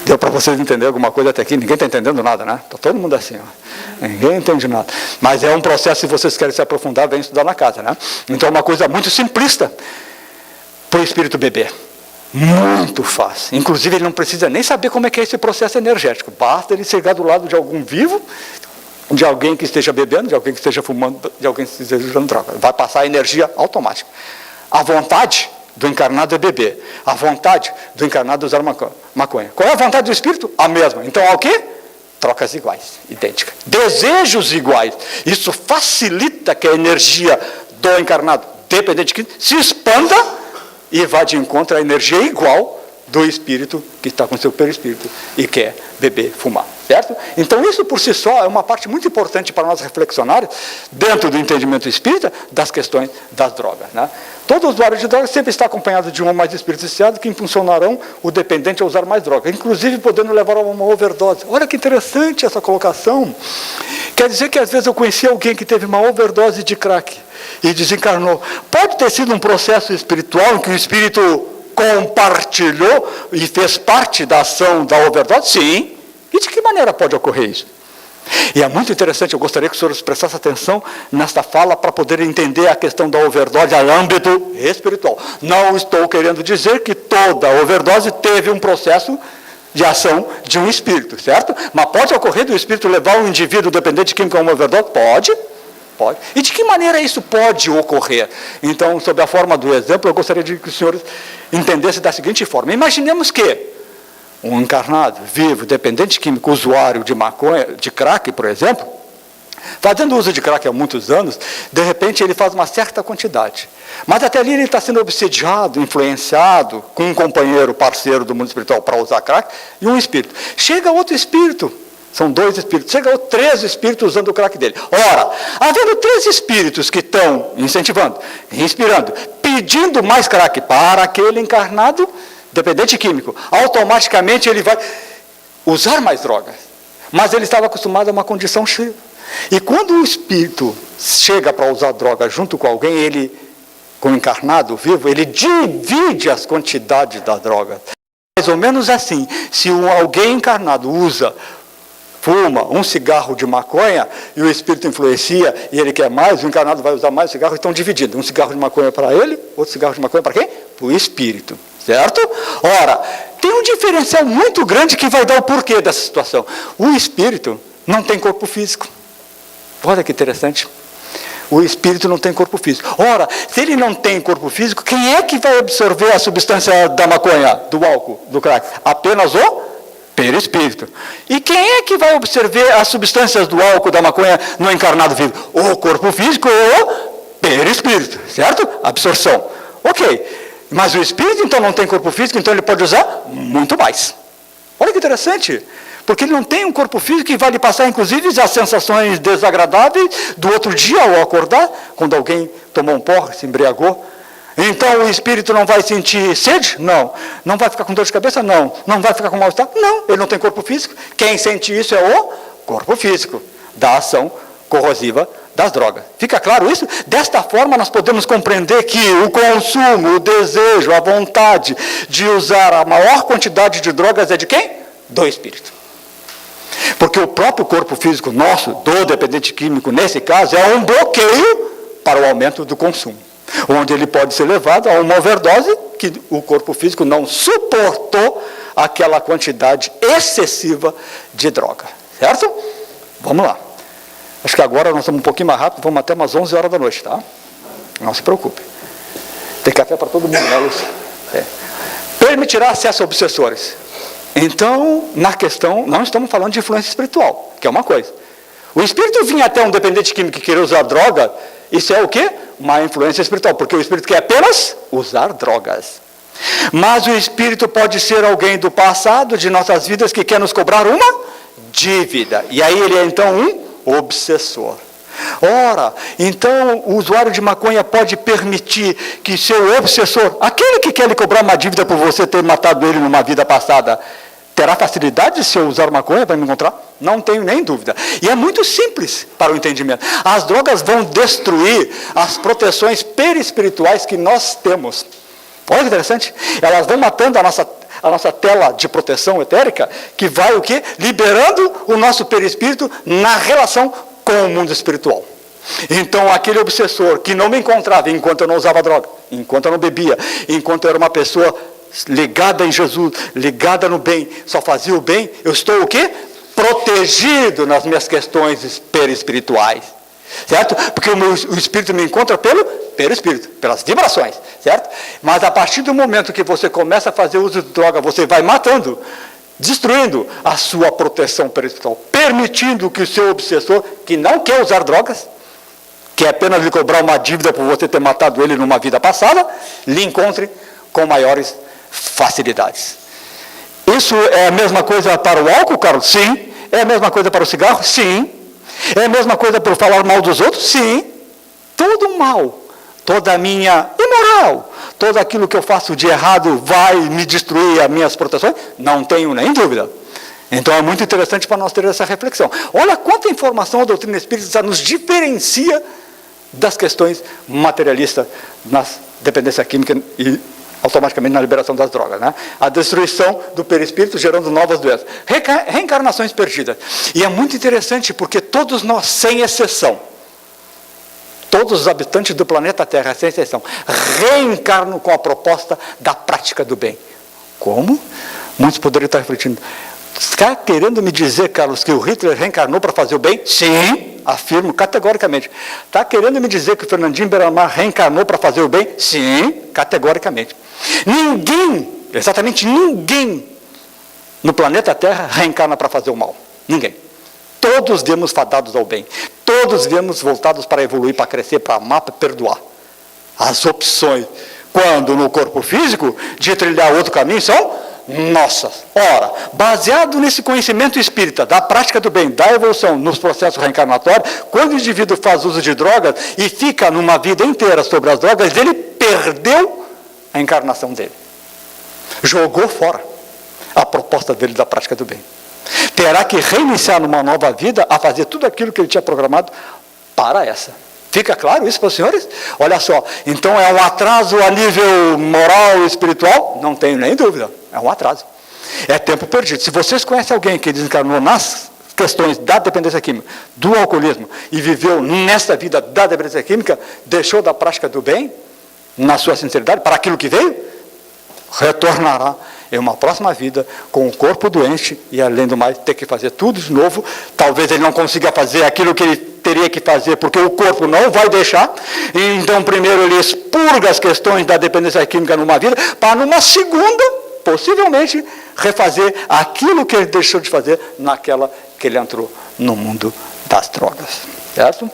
Deu para vocês entenderem alguma coisa até aqui? Ninguém está entendendo nada, né? Está todo mundo assim, ó. Ninguém entende nada. Mas é um processo, se vocês querem se aprofundar, vem estudar na casa, né? Então é uma coisa muito simplista para o espírito beber. Muito fácil. Inclusive ele não precisa nem saber como é que é esse processo energético. Basta ele chegar do lado de algum vivo, de alguém que esteja bebendo, de alguém que esteja fumando, de alguém que esteja usando droga. Vai passar a energia automática. A vontade do encarnado é beber. A vontade do encarnado é usar maconha. Qual é a vontade do espírito? A mesma. Então há o quê? Trocas iguais, idênticas. Desejos iguais. Isso facilita que a energia do encarnado, dependente de que se expanda e vá de encontro à energia igual do espírito que está com seu perispírito e quer beber, fumar, certo? Então isso por si só é uma parte muito importante para nós reflexionarmos dentro do entendimento espírita das questões das drogas, né? Todo usuário de drogas sempre está acompanhado de um ou mais espíritos viciados que impulsionarão o dependente a usar mais drogas, inclusive podendo levar a uma overdose. Olha que interessante essa colocação. Quer dizer que às vezes eu conheci alguém que teve uma overdose de crack e desencarnou. Pode ter sido um processo espiritual em que o espírito compartilhou e fez parte da ação da overdose? Sim. E de que maneira pode ocorrer isso? E é muito interessante, eu gostaria que os senhores prestassem atenção nesta fala para poder entender a questão da overdose a âmbito espiritual. Não estou querendo dizer que toda overdose teve um processo de ação de um espírito, certo? Mas pode ocorrer do espírito levar um indivíduo dependente químico a uma overdose? Pode. Pode. E de que maneira isso pode ocorrer? Então, sob a forma do exemplo, eu gostaria de que os senhores entendessem da seguinte forma. Imaginemos que um encarnado, vivo, dependente químico, usuário de maconha, de crack, por exemplo, fazendo uso de crack há muitos anos, de repente ele faz uma certa quantidade. Mas até ali ele está sendo obsediado, influenciado, com um companheiro, parceiro do mundo espiritual para usar crack, e um espírito. Chega outro espírito, são 2 espíritos, chega 3 espíritos usando o crack dele. Ora, havendo 3 espíritos que estão incentivando, inspirando, pedindo mais crack para aquele encarnado dependente químico, automaticamente ele vai usar mais drogas. Mas ele estava acostumado a uma condição X. E quando o espírito chega para usar droga junto com alguém, ele, com o encarnado vivo, ele divide as quantidades da droga. Mais ou menos assim, se alguém encarnado fuma um cigarro de maconha e o espírito influencia e ele quer mais, o encarnado vai usar mais cigarro e estão dividindo. Um cigarro de maconha para ele, outro cigarro de maconha para quem? Para o espírito, certo? Ora, tem um diferencial muito grande que vai dar o porquê dessa situação. O espírito não tem corpo físico. Olha que interessante. O espírito não tem corpo físico. Ora, se ele não tem corpo físico, quem é que vai absorver a substância da maconha, do álcool, do crack? Apenas o perispírito. E quem é que vai absorver as substâncias do álcool, da maconha no encarnado vivo? O corpo físico ou o perispírito, certo? Absorção. Ok. Mas o espírito, então, não tem corpo físico, então ele pode usar muito mais. Olha que interessante. Porque ele não tem um corpo físico que vai lhe passar, inclusive, as sensações desagradáveis do outro dia ao acordar, quando alguém tomou um porre, se embriagou. Então o espírito não vai sentir sede? Não. Não vai ficar com dor de cabeça? Não. Não vai ficar com mal-estar? Não. Ele não tem corpo físico. Quem sente isso é o corpo físico da ação corrosiva das drogas. Fica claro isso? Desta forma nós podemos compreender que o consumo, o desejo, a vontade de usar a maior quantidade de drogas é de quem? Do espírito. Porque o próprio corpo físico nosso, do dependente químico, nesse caso, é um bloqueio para o aumento do consumo. Onde ele pode ser levado a uma overdose que o corpo físico não suportou aquela quantidade excessiva de droga. Certo? Vamos lá. Acho que agora nós estamos um pouquinho mais rápido, vamos até umas 11 horas da noite, tá? Não se preocupe. Tem café para todo mundo, né, Lúcia? Permitirá acesso a obsessores. Então, na questão, não estamos falando de influência espiritual, que é uma coisa. O espírito vinha até um dependente químico que queria usar droga, isso é o quê? Uma influência espiritual, porque o espírito quer apenas usar drogas. Mas o espírito pode ser alguém do passado, de nossas vidas, que quer nos cobrar uma dívida. E aí ele é então um obsessor. Ora, então o usuário de maconha pode permitir que seu obsessor, aquele que quer lhe cobrar uma dívida por você ter matado ele numa vida passada, terá facilidade se eu usar maconha para me encontrar? Não tenho nem dúvida. E é muito simples para o entendimento. As drogas vão destruir as proteções perispirituais que nós temos. Olha que interessante. Elas vão matando a nossa tela de proteção etérica, que vai o quê? Liberando o nosso perispírito na relação com o mundo espiritual. Então, aquele obsessor que não me encontrava enquanto eu não usava droga, enquanto eu não bebia, enquanto eu era uma pessoa ligada em Jesus, ligada no bem, só fazia o bem, eu estou o quê? Protegido nas minhas questões perispirituais. Certo? Porque o espírito me encontra pelo espírito, pelas vibrações, certo? Mas a partir do momento que você começa a fazer uso de droga, você vai matando, destruindo a sua proteção perispiritual, permitindo que o seu obsessor, que não quer usar drogas, que é apenas lhe cobrar uma dívida por você ter matado ele numa vida passada, lhe encontre com maiores facilidades. Isso é a mesma coisa para o álcool, Carlos? Sim. É a mesma coisa para o cigarro? Sim. É a mesma coisa para falar mal dos outros? Sim. Todo mal, toda a minha imoral, todo aquilo que eu faço de errado vai me destruir as minhas proteções? Não tenho nem dúvida. Então é muito interessante para nós ter essa reflexão. Olha quanta informação a doutrina espírita nos diferencia das questões materialistas na dependência química e automaticamente na liberação das drogas, né? A destruição do perispírito gerando novas doenças. Reencarnações perdidas. E é muito interessante porque todos nós, sem exceção, todos os habitantes do planeta Terra, sem exceção, reencarnam com a proposta da prática do bem. Como? Muitos poderiam estar refletindo. Está querendo me dizer, Carlos, que o Hitler reencarnou para fazer o bem? Sim, afirmo categoricamente. Está querendo me dizer que o Fernandinho Beiramar reencarnou para fazer o bem? Sim, categoricamente. Ninguém, exatamente ninguém, no planeta Terra reencarna para fazer o mal. Ninguém. Todos viemos fadados ao bem. Todos viemos voltados para evoluir, para crescer, para amar, para perdoar. As opções, quando no corpo físico, de trilhar outro caminho, são nossas. Ora, baseado nesse conhecimento espírita, da prática do bem, da evolução nos processos reencarnatórios, quando o indivíduo faz uso de drogas e fica numa vida inteira sobre as drogas, ele perdeu a encarnação dele. Jogou fora a proposta dele da prática do bem. Terá que reiniciar numa nova vida a fazer tudo aquilo que ele tinha programado para essa. Fica claro isso para os senhores? Olha só, então é um atraso a nível moral e espiritual? Não tenho nem dúvida, é um atraso. É tempo perdido. Se vocês conhecem alguém que desencarnou nas questões da dependência química, do alcoolismo, e viveu nessa vida da dependência química, deixou da prática do bem, na sua sinceridade, para aquilo que veio, retornará em uma próxima vida com o corpo doente e, além do mais, ter que fazer tudo de novo. Talvez ele não consiga fazer aquilo que ele teria que fazer, porque o corpo não vai deixar. E então, primeiro, ele expurga as questões da dependência química numa vida, para numa segunda, possivelmente, refazer aquilo que ele deixou de fazer naquela que ele entrou no mundo das drogas. Certo?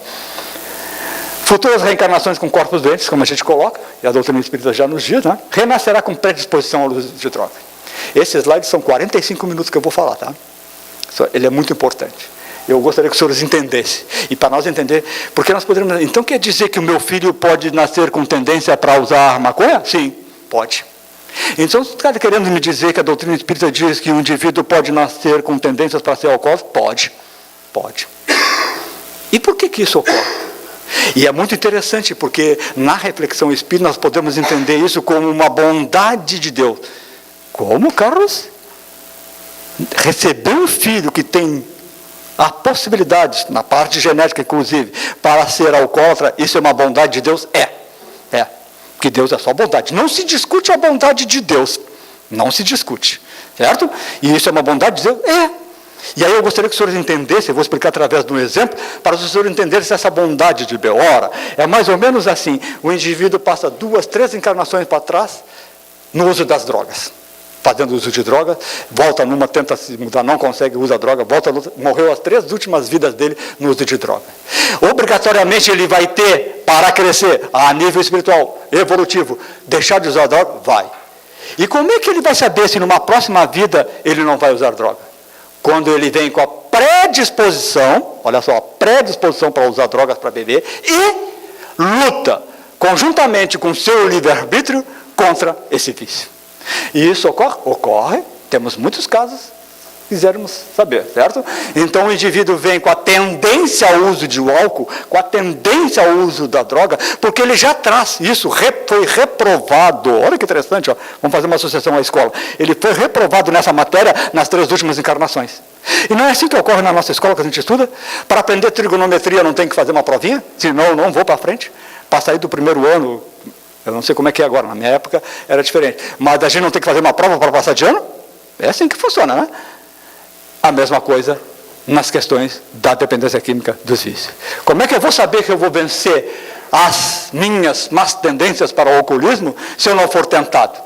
Futuras reencarnações com corpos doentes, como a gente coloca, e a doutrina espírita já nos diz, né? Renascerá com predisposição ao uso de droga. Esse slide são 45 minutos que eu vou falar, tá? Ele é muito importante. Eu gostaria que os senhores entendessem. E para nós entender, porque nós poderíamos... Então quer dizer que o meu filho pode nascer com tendência para usar maconha? Sim, pode. Então você está querendo me dizer que a doutrina espírita diz que um indivíduo pode nascer com tendências para ser alcoólico? Pode. Pode. E por que isso ocorre? E é muito interessante, porque na reflexão espírita nós podemos entender isso como uma bondade de Deus. Como, Carlos? Receber um filho que tem a possibilidade, na parte genética inclusive, para ser alcoólatra, isso é uma bondade de Deus? É. Porque Deus é só bondade. Não se discute a bondade de Deus. Não se discute. Certo? E isso é uma bondade de Deus? É. E aí eu gostaria que os senhores entendessem, eu vou explicar através de um exemplo, para os senhores entenderem essa bondade de Deus. Ora, é mais ou menos assim, o indivíduo passa 2, 3 encarnações para trás no uso das drogas. Fazendo uso de droga, volta numa, tenta se mudar, não consegue, usa droga, volta, morreu as 3 últimas vidas dele no uso de droga. Obrigatoriamente ele vai ter, para crescer a nível espiritual, evolutivo, deixar de usar droga? Vai. E como é que ele vai saber se numa próxima vida ele não vai usar droga? Quando ele vem com a predisposição, olha só, predisposição para usar drogas para beber, e luta conjuntamente com o seu livre-arbítrio contra esse vício. E isso ocorre? Ocorre, temos muitos casos, quisermos saber, certo? Então o indivíduo vem com a tendência ao uso de álcool, com a tendência ao uso da droga, porque ele já traz isso, foi reprovado. Olha que interessante, ó. Vamos fazer uma associação à escola. Ele foi reprovado nessa matéria nas 3 últimas encarnações. E não é assim que ocorre na nossa escola que a gente estuda? Para aprender trigonometria não tem que fazer uma provinha? Senão eu não vou para frente. Para sair do primeiro ano, eu não sei como é que é agora, na minha época era diferente. Mas a gente não tem que fazer uma prova para passar de ano? É assim que funciona, né? A mesma coisa nas questões da dependência química dos vícios. Como é que eu vou saber que eu vou vencer as minhas más tendências para o alcoolismo se eu não for tentado?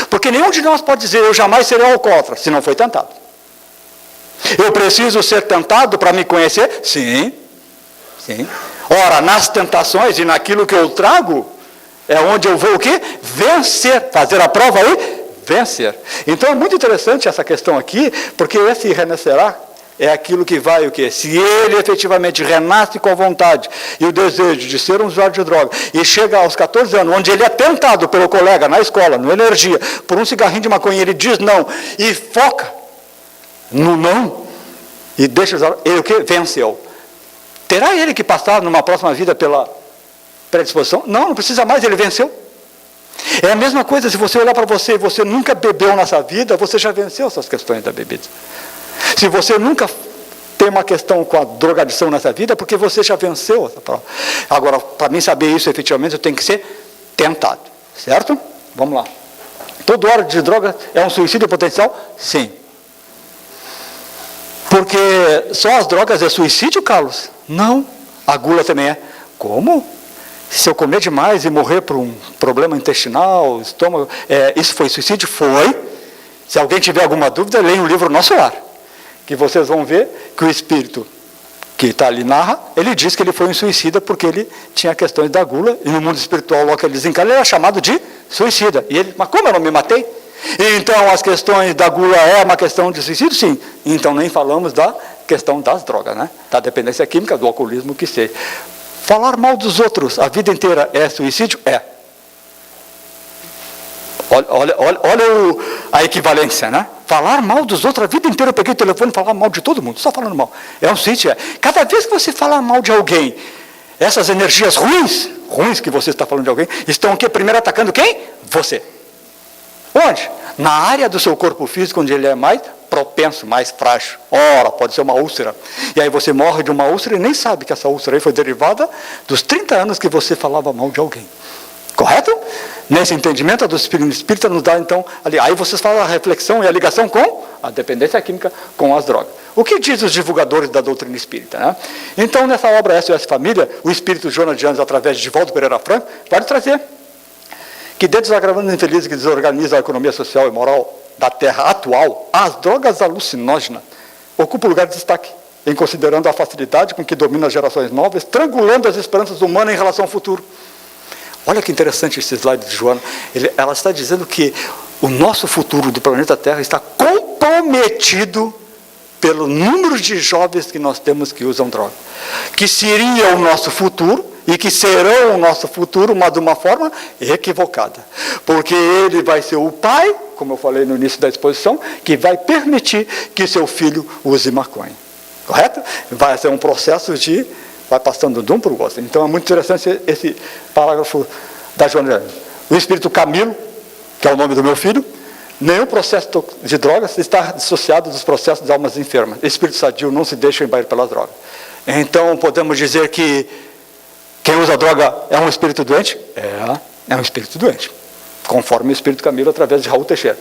Porque nenhum de nós pode dizer, eu jamais serei alcoólatra, se não foi tentado. Eu preciso ser tentado para me conhecer? Sim, sim. Ora, nas tentações e naquilo que eu trago, é onde eu vou o quê? Vencer, fazer a prova aí, vencer. Então é muito interessante essa questão aqui, porque esse renascerá é aquilo que vai o quê? Se ele efetivamente renasce com a vontade e o desejo de ser um usuário de droga, e chega aos 14 anos, onde ele é tentado pelo colega na escola, no Energia, por um cigarrinho de maconha, ele diz não, e foca no não, e deixa ele o quê? Venceu. Terá ele que passar numa próxima vida pela predisposição? Não, não precisa mais, ele venceu. É a mesma coisa, se você olhar para você e você nunca bebeu nessa vida, você já venceu essas questões da bebida. Se você nunca tem uma questão com a drogadição nessa vida, é porque você já venceu essa prova. Agora, para mim saber isso efetivamente, eu tenho que ser tentado, certo? Vamos lá. Todo usuário de droga é um suicídio potencial? Sim. Porque só as drogas é suicídio, Carlos? Não. A gula também é. Como? Se eu comer demais e morrer por um problema intestinal, estômago, isso foi suicídio? Foi. Se alguém tiver alguma dúvida, leia o livro Nosso Lar, que vocês vão ver que o espírito que está ali narra, ele diz que ele foi um suicida porque ele tinha questões da gula, e no mundo espiritual, logo que ele desencarna, ele era chamado de suicida. E ele, mas como eu não me matei? E então as questões da gula é uma questão de suicídio? Sim. Então nem falamos da questão das drogas, né? Da dependência química, do alcoolismo, que seja. Falar mal dos outros a vida inteira é suicídio? É. Olha a equivalência, né? Falar mal dos outros a vida inteira, eu peguei o telefone e falar mal de todo mundo, só falando mal. É um suicídio, é. Cada vez que você fala mal de alguém, essas energias ruins que você está falando de alguém, estão aqui primeiro atacando quem? Você. Onde? Na área do seu corpo físico, onde ele é mais propenso, mais frágil. Ora, pode ser uma úlcera. E aí você morre de uma úlcera e nem sabe que essa úlcera aí foi derivada dos 30 anos que você falava mal de alguém. Correto? Nesse entendimento, a doutrina espírita nos dá, então, ali. Aí vocês fazem a reflexão e a ligação com a dependência química, com as drogas. O que diz os divulgadores da doutrina espírita, né? Então, nessa obra SOS Família, o espírito Jonas de Anjos, através de Divaldo Pereira Franco, vai trazer que dentre os agravantes infelizes que desorganizam a economia social e moral da Terra atual, as drogas alucinógenas ocupam lugar de destaque, em considerando a facilidade com que dominam as gerações novas, estrangulando as esperanças humanas em relação ao futuro. Olha que interessante esse slide de Joana. Ela está dizendo que o nosso futuro do planeta Terra está comprometido pelo número de jovens que nós temos que usam droga. Que seria o nosso futuro e que serão o nosso futuro, mas de uma forma equivocada. Porque ele vai ser o pai, como eu falei no início da exposição, que vai permitir que seu filho use maconha. Correto? Vai ser um processo de... vai passando de um para o outro. Então é muito interessante esse parágrafo da Joana. O espírito Camilo, que é o nome do meu filho, nenhum processo de drogas está dissociado dos processos de almas enfermas. Espírito sadio não se deixa embair pelas drogas. Então podemos dizer que quem usa droga é um espírito doente? É um espírito doente. Conforme o espírito Camilo, através de Raul Teixeira.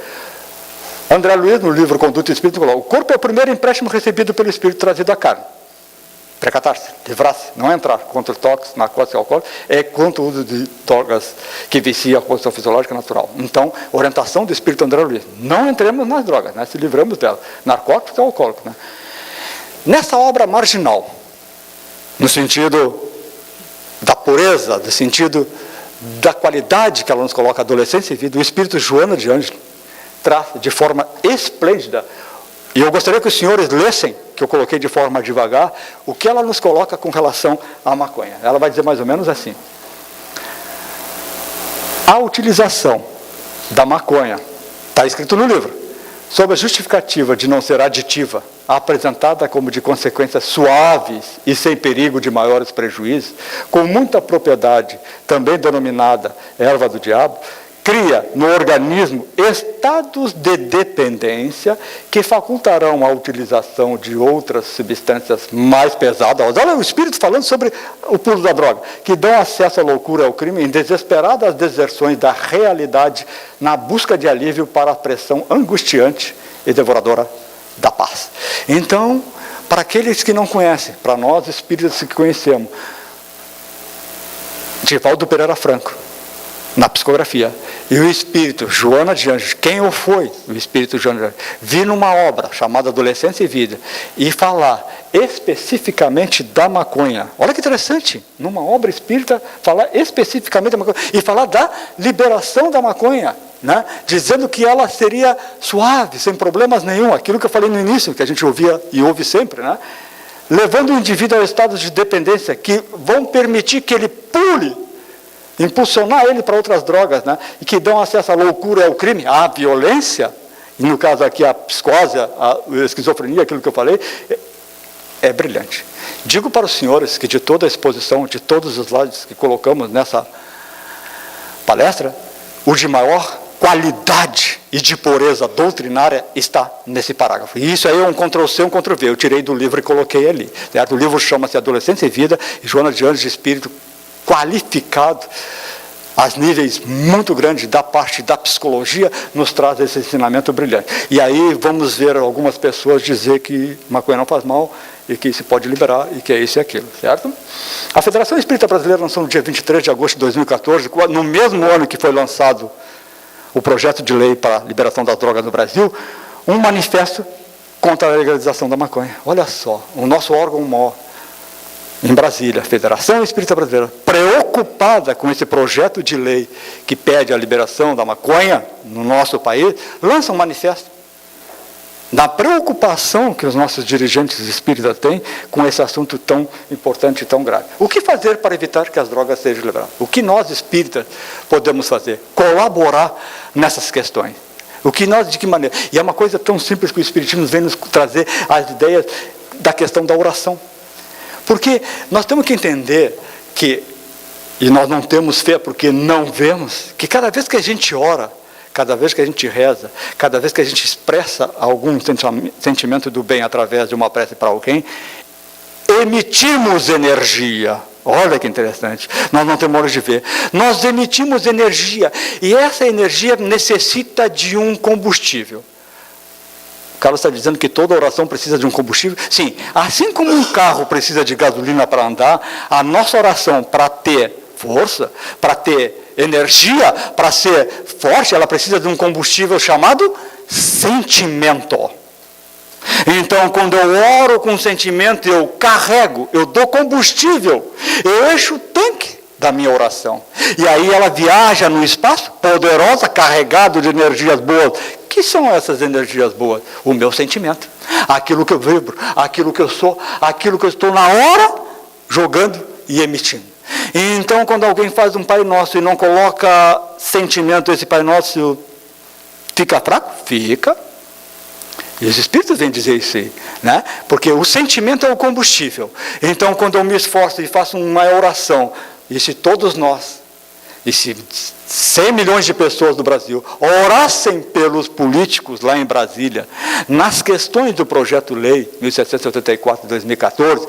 André Luiz, no livro Conduta e Espírito, coloca: o corpo é o primeiro empréstimo recebido pelo espírito trazido à carne. Precatar-se, livrar-se, não entrar contra o tóxico, narcótico e alcoólico, é contra o uso de drogas que vicia a condição fisiológica natural. Então, orientação do espírito André Luiz: não entremos nas drogas, né? Se livramos delas, narcóticos e alcoólicos. Né? Nessa obra marginal, no sentido da pureza, no sentido da qualidade que ela nos coloca, adolescência e vida, o espírito Joana de Ângelo traz de forma esplêndida, e eu gostaria que os senhores lessem que eu coloquei de forma devagar, o que ela nos coloca com relação à maconha. Ela vai dizer mais ou menos assim: a utilização da maconha, está escrito no livro, sob a justificativa de não ser aditiva, apresentada como de consequências suaves e sem perigo de maiores prejuízos, com muita propriedade, também denominada erva do diabo, cria no organismo estados de dependência que facultarão a utilização de outras substâncias mais pesadas. Olha o Espírito falando sobre o pulo da droga, que dão acesso à loucura e ao crime em desesperadas deserções da realidade na busca de alívio para a pressão angustiante e devoradora da paz. Então, para aqueles que não conhecem, para nós espíritas que conhecemos, Divaldo Pereira Franco, na psicografia, e o espírito Joana de Anjos, quem o foi o espírito Joana de Anjos, vir numa obra chamada Adolescência e Vida e falar especificamente da maconha. Olha que interessante, numa obra espírita falar especificamente da maconha e falar da liberação da maconha, né? Dizendo que ela seria suave, sem problemas nenhum, aquilo que eu falei no início, que a gente ouvia e ouve sempre, né? Levando o indivíduo a estados de dependência que vão permitir que ele pule, impulsionar ele para outras drogas, né? E que dão acesso à loucura e ao crime, à violência, e no caso aqui a psicose, a esquizofrenia, aquilo que eu falei, é brilhante. Digo para os senhores que de toda a exposição, de todos os lados que colocamos nessa palestra, o de maior qualidade e de pureza doutrinária está nesse parágrafo. E isso aí é um Ctrl-C, um Ctrl-V. Eu tirei do livro e coloquei ali. Certo? O livro chama-se Adolescência e Vida, e Joana de Anjos de Espírito qualificado a níveis muito grandes da parte da psicologia, nos traz esse ensinamento brilhante. E aí vamos ver algumas pessoas dizer que maconha não faz mal e que se pode liberar e que é isso e aquilo, certo? A Federação Espírita Brasileira lançou no dia 23 de agosto de 2014, no mesmo ano que foi lançado o projeto de lei para a liberação das drogas no Brasil, um manifesto contra a legalização da maconha. Olha só, o nosso órgão maior em Brasília, a Federação Espírita Brasileira, preocupada com esse projeto de lei que pede a liberação da maconha no nosso país, lança um manifesto da preocupação que os nossos dirigentes espíritas têm com esse assunto tão importante e tão grave. O que fazer para evitar que as drogas sejam liberadas? O que nós espíritas podemos fazer? Colaborar nessas questões. De que maneira? E é uma coisa tão simples que o Espiritismo vem nos trazer as ideias da questão da oração. Porque nós temos que entender que, e nós não temos fé porque não vemos, que cada vez que a gente ora, cada vez que a gente reza, cada vez que a gente expressa algum sentimento do bem através de uma prece para alguém, emitimos energia. Olha que interessante, nós não temos hora de ver. Nós emitimos energia, e essa energia necessita de um combustível. O Carlos está dizendo que toda oração precisa de um combustível. Sim, assim como um carro precisa de gasolina para andar, a nossa oração, para ter força, para ter energia, para ser forte, ela precisa de um combustível chamado sentimento. Então, quando eu oro com sentimento, eu carrego, eu dou combustível, eu encho o tanque da minha oração. E aí ela viaja no espaço, poderosa, carregado de energias boas. Que são essas energias boas? O meu sentimento, aquilo que eu vibro, aquilo que eu sou, aquilo que eu estou na hora jogando e emitindo. Então, quando alguém faz um Pai Nosso e não coloca sentimento, esse Pai Nosso fica fraco? Fica. E os Espíritos vêm dizer isso aí, né? Porque o sentimento é o combustível. Então, quando eu me esforço e faço uma oração, e se todos nós, e se 100 milhões de pessoas do Brasil orassem pelos políticos lá em Brasília, nas questões do projeto-lei 1784 de 2014,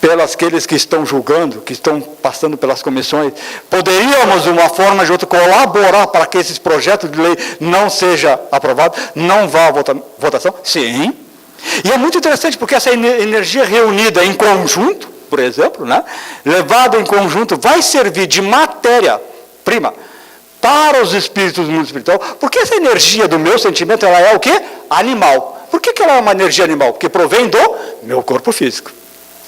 pelas aqueles que estão julgando, que estão passando pelas comissões, poderíamos, de uma forma ou de outra, colaborar para que esses projetos de lei não seja aprovado, não vá à votação? Sim. E é muito interessante, porque essa energia reunida em conjunto, por exemplo, né, levada em conjunto, vai servir de matéria-prima para os espíritos do mundo espiritual, porque essa energia do meu sentimento, ela é o quê? Animal. Por que ela é uma energia animal? Porque provém do meu corpo físico.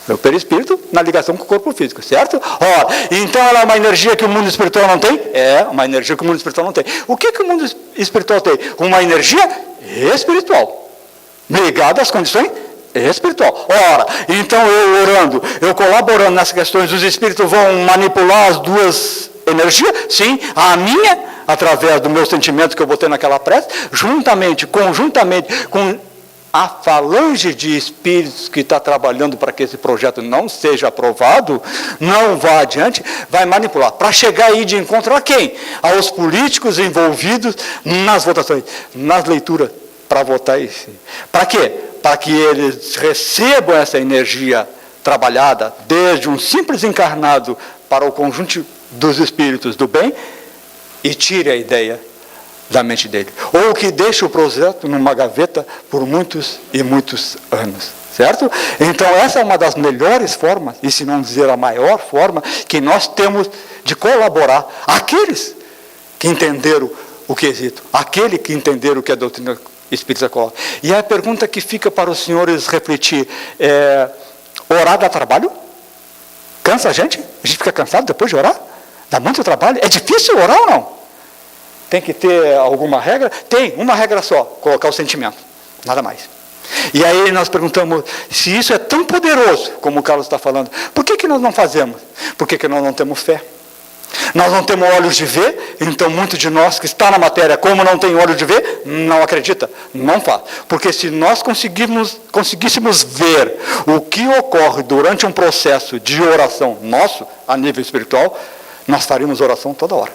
Meu perispírito na ligação com o corpo físico, certo? Ora, então ela é uma energia que o mundo espiritual não tem? É uma energia que o mundo espiritual não tem. O que o mundo espiritual tem? Uma energia espiritual, ligada às condições espiritual. Ora, então eu orando, eu colaborando nessas questões, os espíritos vão manipular as duas energias? Sim, a minha, através do meu sentimento que eu botei naquela prece, conjuntamente com a falange de espíritos que está trabalhando para que esse projeto não seja aprovado, não vá adiante, vai manipular. Para chegar aí de encontro a quem? Aos políticos envolvidos nas votações, nas leituras, para votar isso. Para quê? Para que eles recebam essa energia trabalhada, desde um simples encarnado para o conjunto dos espíritos do bem, e tire a ideia da mente dele. Ou que deixe o projeto numa gaveta por muitos e muitos anos. Certo? Então essa é uma das melhores formas, e se não dizer a maior forma, que nós temos de colaborar. Aqueles que entenderam o quesito, aquele que entenderam o que a doutrina espírita coloca. E a pergunta que fica para os senhores refletir é: orar dá trabalho? Cansa a gente? A gente fica cansado depois de orar? Dá muito trabalho? É difícil orar ou não? Tem que ter alguma regra? Tem, uma regra só: colocar o sentimento, nada mais. E aí nós perguntamos, se isso é tão poderoso, como o Carlos está falando, por que nós não fazemos? Por que nós não temos fé? Nós não temos olhos de ver, então muitos de nós que está na matéria, como não tem olhos de ver, não acredita, não faz. Porque se nós conseguíssemos ver o que ocorre durante um processo de oração nosso, a nível espiritual, nós faríamos oração toda hora.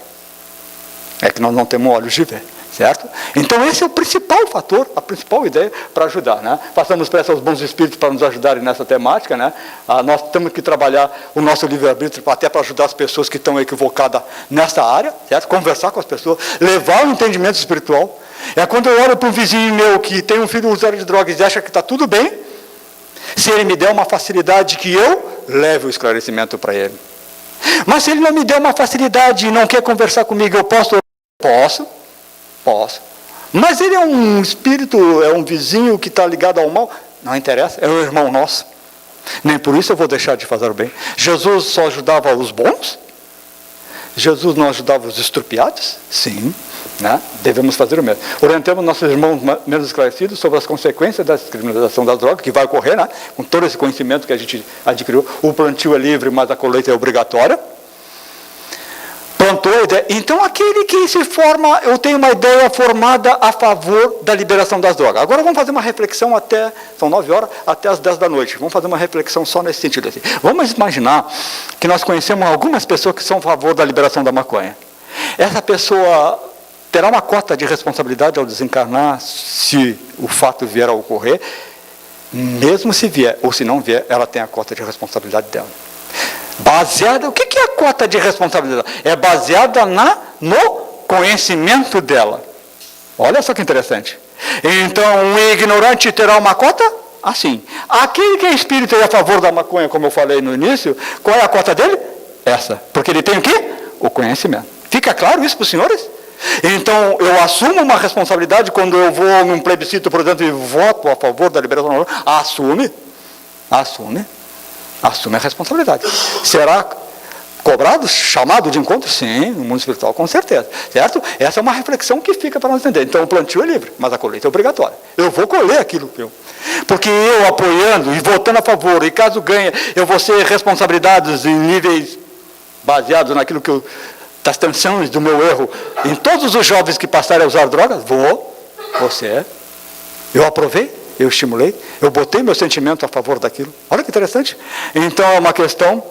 É que nós não temos olhos de ver, certo? Então esse é o principal fator, a principal ideia para ajudar, né? Façamos prece aos bons espíritos para nos ajudarem nessa temática, né? Nós temos que trabalhar o nosso livre-arbítrio até para ajudar as pessoas que estão equivocadas nessa área, certo? Conversar com as pessoas, levar o entendimento espiritual. É quando eu olho para um vizinho meu que tem um filho usuário de drogas e acha que está tudo bem, se ele me der uma facilidade que eu leve o esclarecimento para ele. Mas se ele não me der uma facilidade e não quer conversar comigo, eu posso? Posso. Mas ele é um espírito, é um vizinho que está ligado ao mal? Não interessa, é um irmão nosso. Nem por isso eu vou deixar de fazer o bem. Jesus só ajudava os bons? Jesus não ajudava os estrupiados? Sim, né? Devemos fazer o mesmo. Orientamos nossos irmãos menos esclarecidos sobre as consequências da descriminalização das drogas, que vai ocorrer, né? Com todo esse conhecimento que a gente adquiriu. O plantio é livre, mas a colheita é obrigatória. Plantou a ideia. Então, aquele que se forma, eu tenho uma ideia formada a favor da liberação das drogas. Agora vamos fazer uma reflexão são 9 horas, até as 10 da noite. Vamos fazer uma reflexão só nesse sentido. Assim. Vamos imaginar que nós conhecemos algumas pessoas que são a favor da liberação da maconha. Essa pessoa terá uma cota de responsabilidade ao desencarnar, se o fato vier a ocorrer. Mesmo se vier, ou se não vier, ela tem a cota de responsabilidade dela. Baseada, o que é a cota de responsabilidade? É baseada no conhecimento dela. Olha só que interessante. Então, um ignorante terá uma cota? Assim. Aquele que é espírita e é a favor da maconha, como eu falei no início, qual é a cota dele? Essa. Porque ele tem o quê? O conhecimento. Fica claro isso para os senhores? Então, eu assumo uma responsabilidade quando eu vou num plebiscito, por exemplo, e voto a favor da liberação da maconha. Assume a responsabilidade. Será cobrado, chamado de encontro? Sim, no mundo espiritual, com certeza. Certo? Essa é uma reflexão que fica para nós entender. Então, o plantio é livre, mas a colheita é obrigatória. Eu vou colher aquilo que eu... Porque eu apoiando e votando a favor, e caso ganhe, eu vou ser responsabilizados em níveis baseados naquilo que eu... das tensões do meu erro, em todos os jovens que passarem a usar drogas, eu aprovei. Eu estimulei, eu botei meu sentimento a favor daquilo. Olha que interessante. Então é uma questão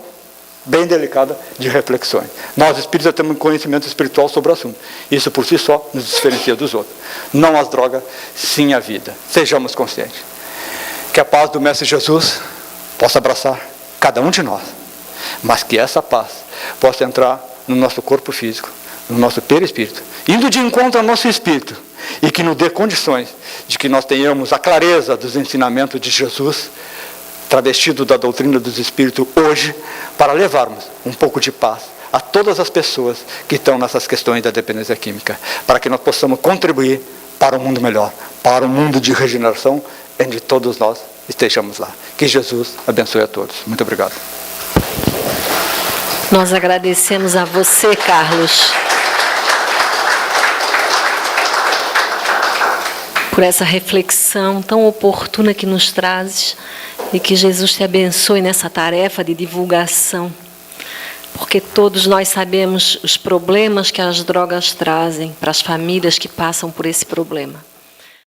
bem delicada de reflexões. Nós espíritas temos conhecimento espiritual sobre o assunto. Isso por si só nos diferencia dos outros. Não as drogas, sim a vida. Sejamos conscientes. Que a paz do Mestre Jesus possa abraçar cada um de nós. Mas que essa paz possa entrar no nosso corpo físico, no nosso perispírito, indo de encontro ao nosso espírito, e que nos dê condições de que nós tenhamos a clareza dos ensinamentos de Jesus, travestido da doutrina dos Espíritos hoje, para levarmos um pouco de paz a todas as pessoas que estão nessas questões da dependência química, para que nós possamos contribuir para um mundo melhor, para um mundo de regeneração, onde todos nós estejamos lá. Que Jesus abençoe a todos. Muito obrigado. Nós agradecemos a você, Carlos. por essa reflexão tão oportuna que nos trazes e que Jesus te abençoe nessa tarefa de divulgação, porque todos nós sabemos os problemas que as drogas trazem para as famílias que passam por esse problema.